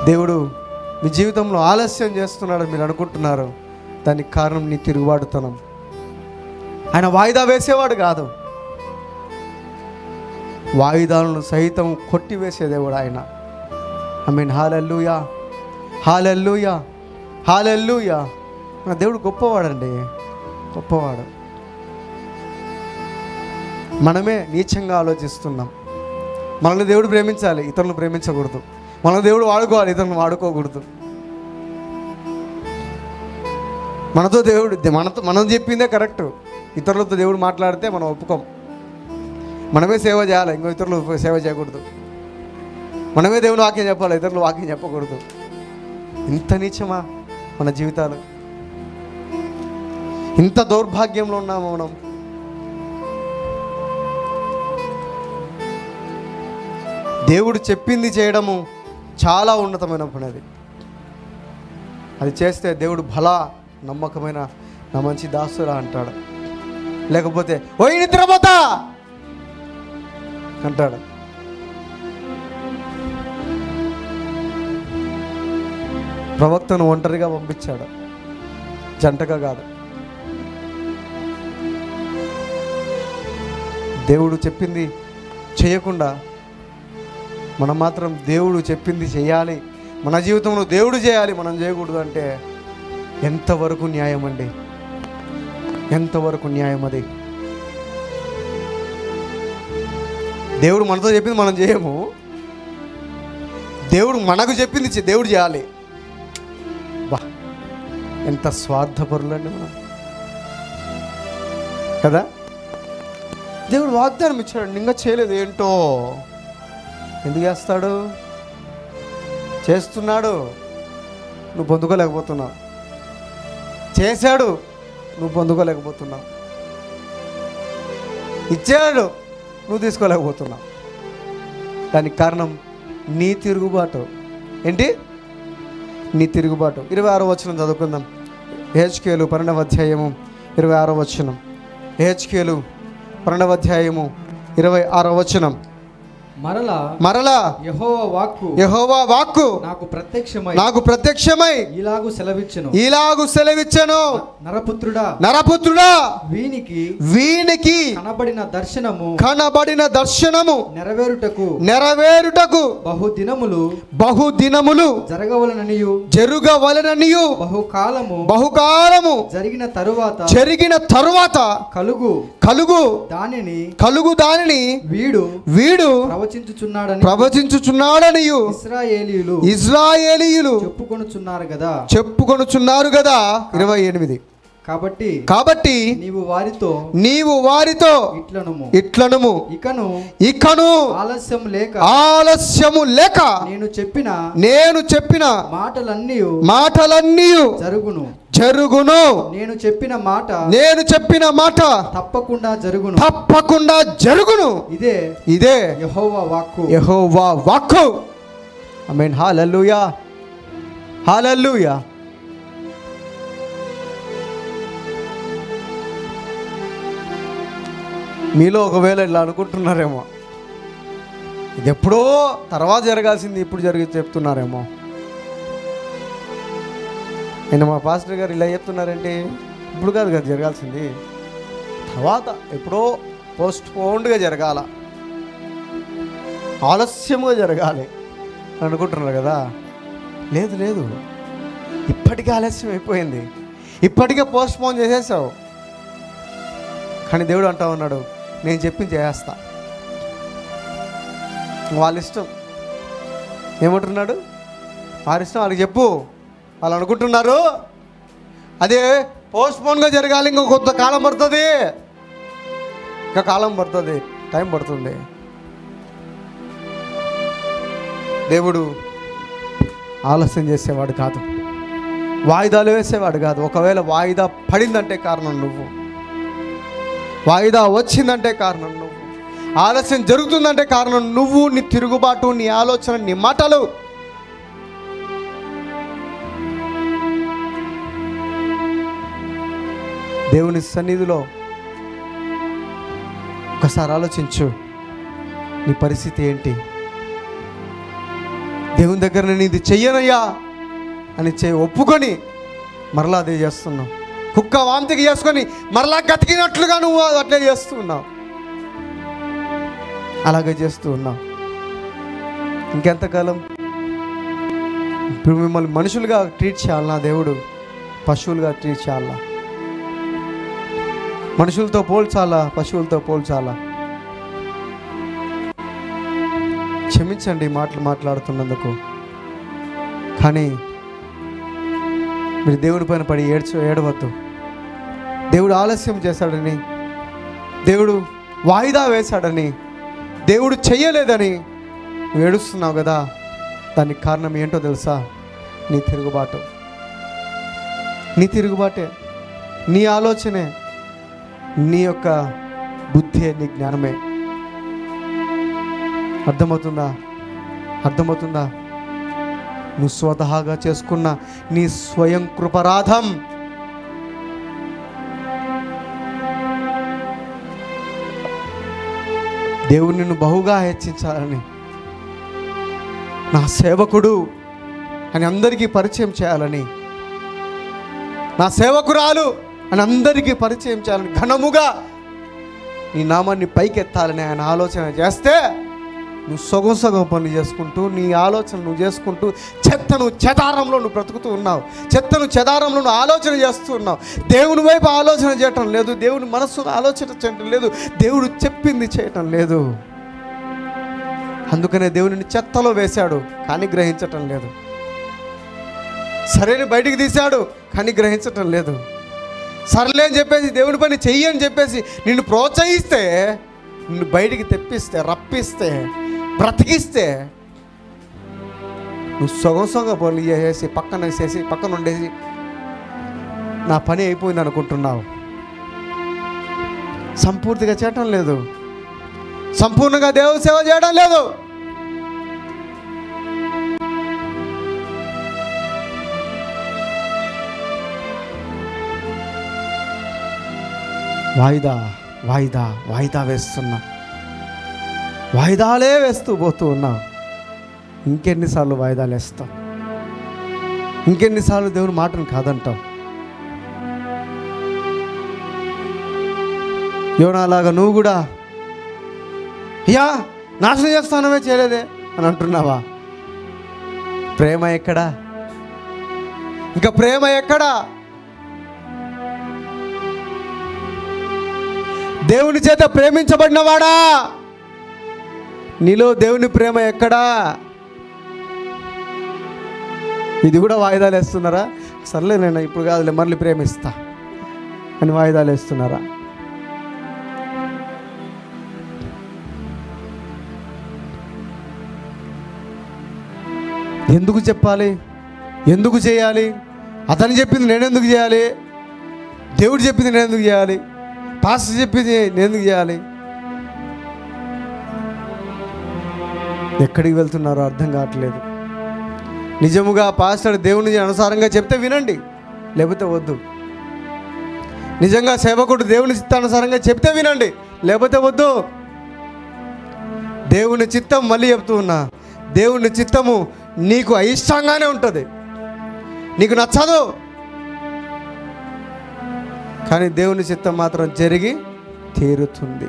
దేవుడు మీ జీవితంలో ఆలస్యం చేస్తున్నాడని మీరు అనుకుంటున్నారు. దానికి కారణం నీ తిరుగుబాటుతనం. ఆయన వాయిదా వేసేవాడు కాదు, వాయిదాలను సైతం కొట్టివేసే దేవుడు ఆయన. ఆమేన్. హల్లెలూయా, హల్లెలూయా, హల్లెలూయా. మన దేవుడు గొప్పవాడండి, గొప్పవాడు. మనమే నీచంగా ఆలోచిస్తున్నాం. మనల్ని దేవుడు ప్రేమించాలి, ఇతరులను ప్రేమించకూడదు. మన దేవుడు వాడుకోవాలి, ఇతరులను వాడుకోకూడదు. మనం చెప్పిందే కరెక్ట్. ఇతరులతో దేవుడు మాట్లాడితే మనం ఒప్పుకోం. మనమే సేవ చేయాలి, ఇంకో ఇతరులు సేవ చేయకూడదు. మనమే దేవుని వాక్యం చెప్పాలి, ఇతరులు వాక్యం చెప్పకూడదు. ఇంత నీచమా మన జీవితాలు? ఇంత దౌర్భాగ్యంలో ఉన్నాము మనం. దేవుడు చెప్పింది చేయడము చాలా ఉన్నతమైన పని. అది చేస్తే దేవుడు భలా నమ్మకమైన నా మంచి దాసురా అంటాడు. లేకపోతే ఓయ్ నిద్రపోతా అంటాడు. ప్రవక్తను ఒంటరిగా పంపించాడు, జంటగా కాదు. దేవుడు చెప్పింది చేయకుండా మనం మాత్రం దేవుడు చెప్పింది చేయాలి, మన జీవితంలో దేవుడు చేయాలి, మనం చేయకూడదు అంటే ఎంతవరకు న్యాయం అండి? ఎంతవరకు న్యాయం అది? దేవుడు మనతో చెప్పింది మనం చేయము, దేవుడు మనకు చెప్పింది దేవుడు చేయాలి. బా, ఎంత స్వార్థపరులండి మనం కదా. దేవుడు వాగ్దానం ఇచ్చాడు, ఇంకా చేయలేదు, ఏంటో ఎందుకు చేస్తాడు? చేస్తున్నాడు, నువ్వు పొందుకోలేకపోతున్నావు. చేశాడు, నువ్వు పొందుకోలేకపోతున్నావు. ఇచ్చాడు, నువ్వు తీసుకోలేకపోతున్నావు. దానికి కారణం నీ తిరుగుబాటు. ఏంటి? నీ తిరుగుబాటు. 26వ వచనం చదువుకుందాం. యెహెజ్కేలు 12వ అధ్యాయము 26వ వచనం. యెహెజ్కేలు 12వ అధ్యాయము 26వ వచనం. మరలా యెహోవా వాక్కు నాకు ప్రత్యక్షమై ఇలాగు సెలవిచ్చెను, నరపుత్రుడా వీనికి కనబడిన దర్శనము నెరవేరుటకు బహుదినములు జరగవలెననియు బహుకాలము జరిగిన తరువాత కలుగు దానిని వీడు ప్రవచించుచున్నాడనియు ఇశ్రాయేలీయులు చెప్పుకొనుచున్నారు కదా. 28. కాబట్టి నీవు వారితో ఇట్లనుము, ఇకను ఆలస్యము లేక నేను చెప్పిన మాటలన్నీ జరుగును. నేను చెప్పిన మాట తప్పకుండా జరుగును. ఇదే యెహోవా వాక్కు. ఆమేన్. హల్లెలూయా, హల్లెలూయా. మీలో ఒకవేళ ఇలా అనుకుంటున్నారేమో, ఇది ఎప్పుడో తర్వాత జరగాల్సింది ఇప్పుడు చెప్తున్నారేమో. ఆయన మా పాస్టర్ గారు ఇలా చెప్తున్నారంటే ఇప్పుడు కాదు కదా జరగాల్సింది, తర్వాత ఎప్పుడో పోస్ట్పోన్డ్గా జరగాల, ఆలస్యంగా జరగాలి అనుకుంటున్నారు కదా. లేదు, ఇప్పటికే ఆలస్యం అయిపోయింది, ఇప్పటికే పోస్ట్పోన్ చేసేసావు. కానీ దేవుడు అంటా ఉన్నాడు, నేను చెప్పింది చేస్తా. వాళ్ళ ఇష్టం. ఏమంటున్నాడు? వారి ఇష్టం, వాళ్ళకి చెప్పు. వాళ్ళు అనుకుంటున్నారు అదే పోస్ట్పోన్గా జరగాలి, ఇంకా కొంత కాలం పడుతుంది, టైం పడుతుంది. దేవుడు ఆలస్యం చేసేవాడు కాదు, వాయిదాలు వేసేవాడు కాదు. ఒకవేళ వాయిదా పడిందంటే కారణం నువ్వు, వాయిదా వచ్చిందంటే కారణం నువ్వు, ఆలస్యం జరుగుతుందంటే కారణం నువ్వు, నీ తిరుగుబాటు, నీ ఆలోచన, నీ మాటలు. దేవుని సన్నిధిలో ఒకసారి ఆలోచించు, నీ పరిస్థితి ఏంటి? దేవుని దగ్గర నేను ఇది చెయ్యనయ్యా అని ఒప్పుకొని మరలా అదే చేస్తున్నావు. కుక్క వాంతికి చేసుకొని మరలా గతికినట్లుగా నువ్వు అట్లే చేస్తున్నావు, అలాగే చేస్తూ ఉన్నావు. ఇంకెంతకాలం? ఇప్పుడు మిమ్మల్ని మనుషులుగా ట్రీట్ చేయాలన్నా దేవుడు పశువులుగా ట్రీట్ చేయాలా? మనుషులతో పోల్చాలా, పశువులతో పోల్చాలా? క్షమించండి మాటలు మాట్లాడుతున్నందుకు, కానీ మీరు దేవుడి పైన పడి ఏడవద్దు. దేవుడు ఆలస్యం చేశాడని, దేవుడు వాయిదా వేశాడని, దేవుడు చెయ్యలేదని నువ్వు ఏడుస్తున్నావు కదా, దానికి కారణం ఏంటో తెలుసా? నీ తిరుగుబాటు, నీ తిరుగుబాటే, నీ ఆలోచనే, నీ యొక్క బుద్ధి, నీ జ్ఞానమే. అర్థమవుతుందా? అర్థమవుతుందా? నువ్వు స్వతహాగా చేసుకున్న నీ స్వయం కృపరాధం దేవుడు నిన్ను బహుగా హెచ్చించాలని, నా సేవకుడు అని అందరికీ పరిచయం చేయాలని, నా సేవకురాలు అని అందరికీ పరిచయం చేయాలని, ఘనముగా నీ నామాన్ని పైకెత్తాలని ఆయన ఆలోచన చేస్తే, నువ్వు సగం పనులు చేసుకుంటూ, నీ ఆలోచన నువ్వు చేసుకుంటూ, చెత్తను చెదారంలో నువ్వు బ్రతుకుతూ ఉన్నావు. చెత్తను చెదారంలో నువ్వు ఆలోచన చేస్తూ ఉన్నావు. దేవుని వైపు ఆలోచన చేయటం లేదు, దేవుని మనస్సును ఆలోచన చేయటం లేదు, దేవుడు చెప్పింది చేయటం లేదు. అందుకనే దేవుడిని చెత్తలో వేశాడు, కానీ గ్రహించటం లేదు. సరేని బయటికి తీశాడు, కానీ గ్రహించటం లేదు. సర్లే అని చెప్పేసి దేవుడి పని చెయ్యి అని చెప్పేసి నిన్ను ప్రోత్సహిస్తే, నిన్ను బయటికి తెప్పిస్తే, రప్పిస్తే, బ్రతికిస్తే, నువ్వు సగం పనులు చేసేసి పక్కన ఉండేసి నా పని అయిపోయింది అనుకుంటున్నావు. సంపూర్తిగా చేయటం లేదు, సంపూర్ణంగా దేవుని సేవ చేయడం లేదు. వాయిదా వాయిదా వాయిదా వేస్తున్నా, వాయిదాలే వేస్తూ పోతూ ఉన్నావు. ఇంకెన్నిసార్లు వాయిదాలు వేస్తావు? ఇంకెన్నిసార్లు దేవుని మాటను కాదంటావు? యోనాలాగా నువ్వు కూడా అయ్యా నాశనం చేస్తానమే చేయలేదే అని అంటున్నావా? ప్రేమ ఎక్కడా? ఇంకా ప్రేమ ఎక్కడా? దేవుని చేత ప్రేమించబడినవాడా, నీలో దేవుని ప్రేమ ఎక్కడా? ఇది కూడా వాయిదాలు వేస్తున్నారా? సర్లే నేను ఇప్పుడు కాదులే మళ్ళీ ప్రేమిస్తా అని వాయిదాలు వేస్తున్నారా? ఎందుకు చెప్పాలి? ఎందుకు చేయాలి? అతను చెప్పింది నేను ఎందుకు చేయాలి? దేవుడు చెప్పింది నేను ఎందుకు చేయాలి? పాస్టర్ చెప్పింది నేను ఎందుకు చేయాలి? ఎక్కడికి వెళ్తున్నారో అర్థం కావట్లేదు. నిజముగా పాస్టర్ దేవుని అనుసారంగా చెప్తే వినండి, లేకపోతే వద్దు. నిజంగా సేవకుడు దేవుని చిత్తానుసారంగా చెప్తే వినండి, లేకపోతే వద్దు. దేవుని చిత్తం, మళ్ళీ చెప్తూ ఉన్నా, దేవుని చిత్తము నీకు అయిష్టంగానే ఉంటుంది, నీకు నచ్చదు, కానీ దేవుని చిత్తం మాత్రం జరిగి తీరుతుంది.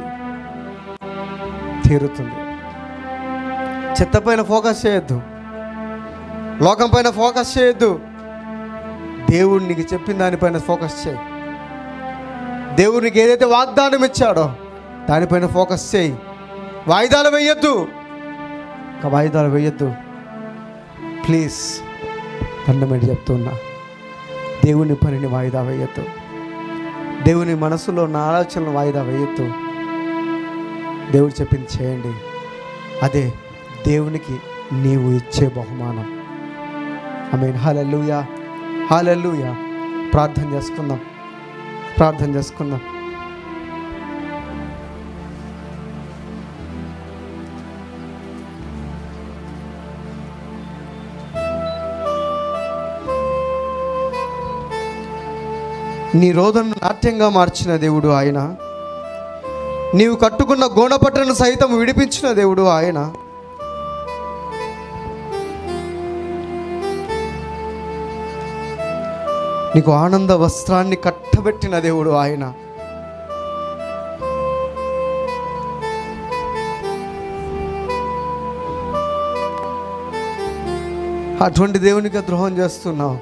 చిత్త పైన ఫోకస్ చేయొద్దు, లోకం పైన ఫోకస్ చేయొద్దు. దేవుడు నీకు చెప్పిన దానిపైన ఫోకస్ చేయి. దేవుడు నీకు ఏదైతే వాగ్దానం ఇచ్చాడో దానిపైన ఫోకస్ చేయి. వాయిదాలు వేయొద్దు, వాయిదాలు వేయొద్దు ప్లీజ్. దండమేంటి చెప్తున్నా, దేవుని పనిని వాయిదా వేయొద్దు, దేవుని మనసులో ఉన్న ఆలోచనలు వాయిదా వేయొద్దు. దేవుడు చెప్పింది చేయండి, అదే దేవునికి నీవు ఇచ్చే బహుమానం. ఆమేన్. హల్లెలూయా, హల్లెలూయా. ప్రార్థన చేసుకుందాం. నీ రోదనను నాట్యంగా మార్చిన దేవుడు ఆయన. నీవు కట్టుకున్న గోనపట్టను సైతం విడిపించిన దేవుడు ఆయన. నీకు ఆనంద వస్త్రాన్ని కట్టబెట్టిన దేవుడు ఆయన. అటువంటి దేవునికి ద్రోహం చేస్తున్నావు,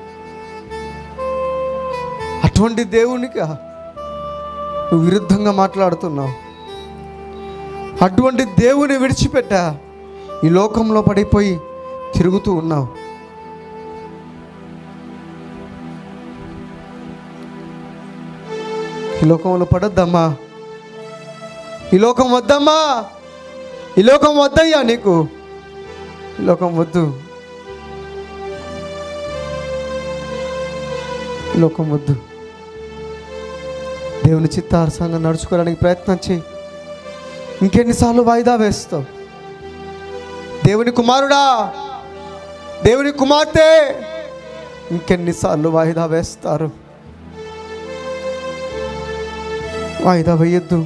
అటువంటి దేవునికి నువ్వు విరుద్ధంగా మాట్లాడుతున్నావు. అటువంటి దేవుని విడిచిపెట్టా ఈ లోకంలో పడిపోయి తిరుగుతూ ఉన్నావు. ఈ లోకంలో పడొద్దమ్మా, ఈ లోకం వద్దమ్మా, ఈ లోకం వద్దయ్యా నీకు. ఈ లోకం వద్దు, ఈ లోకం వద్దు. దేవుని చిత్తానుసారంగా నడుచుకోవడానికి ప్రయత్నం చేయి. ఇంకెన్నిసార్లు వాయిదా వేస్తావు? దేవుని కుమారుడా, దేవుని కుమార్తె, ఇంకెన్నిసార్లు వాయిదా వేస్తారు? వాయిదా వేయొద్దు.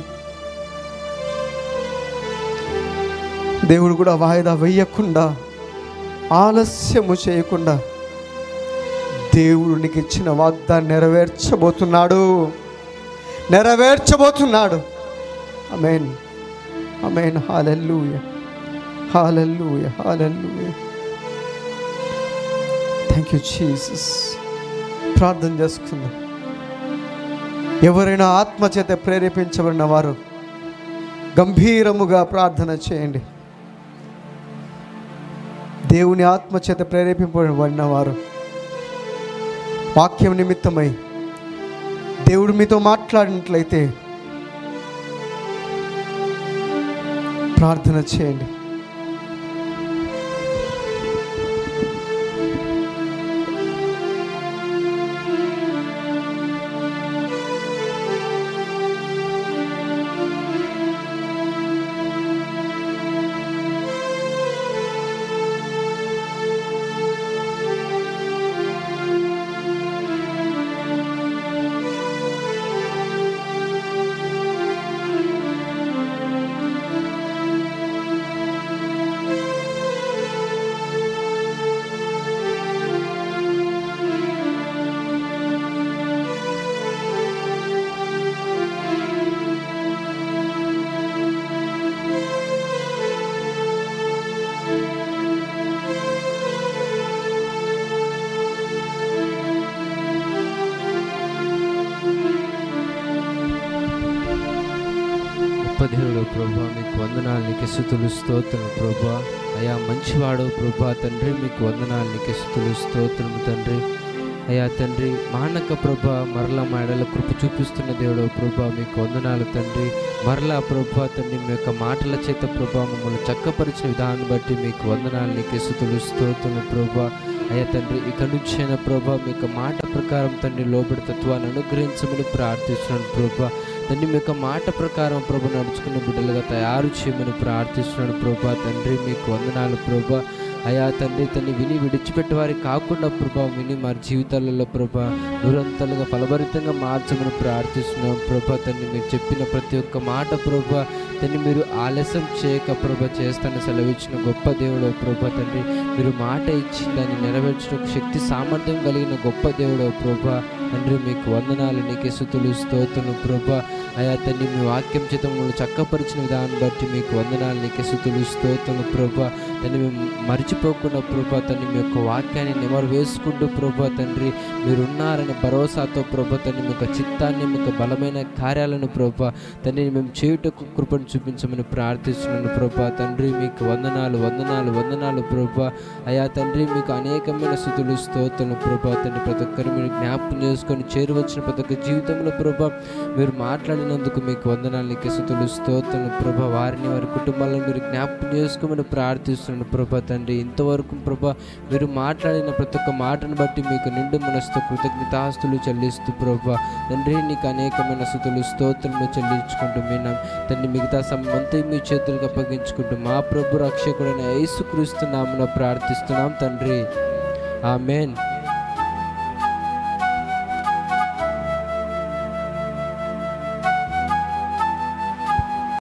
దేవుడు కూడా వాయిదా వేయకుండా, ఆలస్యము చేయకుండా దేవుడు నీకు ఇచ్చిన వాగ్దాన్ని నెరవేర్చబోతున్నాడు. Amen, amen. Hallelujah, hallelujah, hallelujah. Thank you Jesus. ప్రార్థన చేసుకుందాం. ఎవరైనా ఆత్మచేత ప్రేరేపించబడిన వారు గంభీరముగా ప్రార్థన చేయండి. దేవుని ఆత్మచేత ప్రేరేపింపబడిన వారు వాక్యం నిమిత్తమై దేవుడు మీతో మాట్లాడినట్లయితే ప్రార్థన చేయండి. దేవుడు ప్రభా, మీకు వందనాలు, నీకు స్తుతులు స్తోత్రం ప్రభా. అయా మంచివాడు ప్రభా తండ్రి, మీకు వందనాలు, నీకు స్తుతులు స్తోత్రం తండ్రి. అయా తండ్రి, మానక ప్రభా మరలా మా ఎడల కృప చూపిస్తున్న దేవుడు ప్రభా, మీకు వందనాలు తండ్రి. మరలా ప్రభా తండ్రి, మీ యొక్క మాటల చేత ప్రభా మమ్మల్ని చక్కపరిచిన విధానాన్ని బట్టి మీకు వందనాలు, నీకు స్తుతులు స్తోత్రం ప్రభా. అయ్యా తండ్రి, ఇక నుంచి అయిన ప్రభా మీ యొక్క మాట ప్రకారం తండ్రి లోబడి తత్వాన్ని అనుగ్రహించమని ప్రార్థిస్తున్నాను ప్రభా. తండ్రి, మీ యొక్క మాట ప్రకారం ప్రభు నడుచుకున్న బిడ్డలుగా తయారు చేయమని ప్రార్థిస్తున్నాను ప్రభా. తండ్రి, మీకు వందనాలు ప్రభా. అయా తండ్రి, తన్ని విని విడిచిపెట్టే వారికి కాకుండా ప్రభా, విని మా జీవితాలలో ప్రభా నిరంతరంగా ఫలభరితంగా మార్చమని ప్రార్థిస్తున్నాం ప్రభా. తండ్రి, మీరు చెప్పిన ప్రతి ఒక్క మాట ప్రభా తండ్రి, మీరు ఆలస్యం చేయక ప్రభా చేస్తానని సెలవిచ్చిన గొప్ప దేవుడు ప్రభా. తండ్రి, మీరు మాట ఇచ్చి దాన్ని నెరవేర్చడం శక్తి సామర్థ్యం కలిగిన గొప్ప దేవుడు ప్రభా. తండ్రి, మీకు వందనాలు, నీకే స్తుతులు స్తోత్రం ప్రభా. అయా తండ్రి, మీ వాక్యం చేత మమ్మల్ని చక్కపరిచిన విధానం బట్టి మీకు వందనాలు, నీకే స్తుతులు స్తోత్రం ప్రభా. తండ్రి, మేము మర్చిపోకుండా ప్రభా తండ్రి, మీ యొక్క వాక్యాన్ని నెమరు వేసుకుంటూ ప్రభా తండ్రి, మీరున్నారని భరోసాతో ప్రభా తండ్రి, మీ యొక్క చిత్తాన్ని, మీ యొక్క బలమైన కార్యాలను ప్రభా తండ్రి మేము చేయుటకు కృపను చూపించమని ప్రార్థిస్తున్నాను ప్రభా. తండ్రి, మీకు వందనాలు, వందనాలు, వందనాలు ప్రభా. అయా తండ్రి, మీకు అనేకమైన స్తుతులు స్తోత్రం ప్రభా. తండ్రి, ప్రతి ఒక్కరు మీరు జ్ఞాపకం చేసుకొని చేరువచ్చిన ప్రతి ఒక్క జీవితంలో ప్రభా మీరు మాట్లాడినందుకు మీకు వందనాలు, నీకే స్తుతులు స్తోత్రం ప్రభా. వారిని వారి కుటుంబాలను మీరు జ్ఞాపకం చేసుకోమని ప్రార్థిస్తున్నాను ప్రభా. తండ్రి, ఇంతవరకు ప్రభా మీరు మాట్లాడిన ప్రతి ఒక్క మాటను బట్టి మీకు నిండు మనసుతో కృతజ్ఞతాస్తులు చెల్లిస్తూ ప్రభా తండ్రి, నీకు అనేకమైన స్తుతులు స్తోత్రములు చెల్లించుకుంటూ మీనాం తండ్రి. మిగతా సమయంతా మీ చేతులకు అప్పగించుకుంటూ మా ప్రభు రక్షకుడైన యేసుక్రీస్తు నామమున ప్రార్థిస్తున్నాం తండ్రి. ఆమేన్.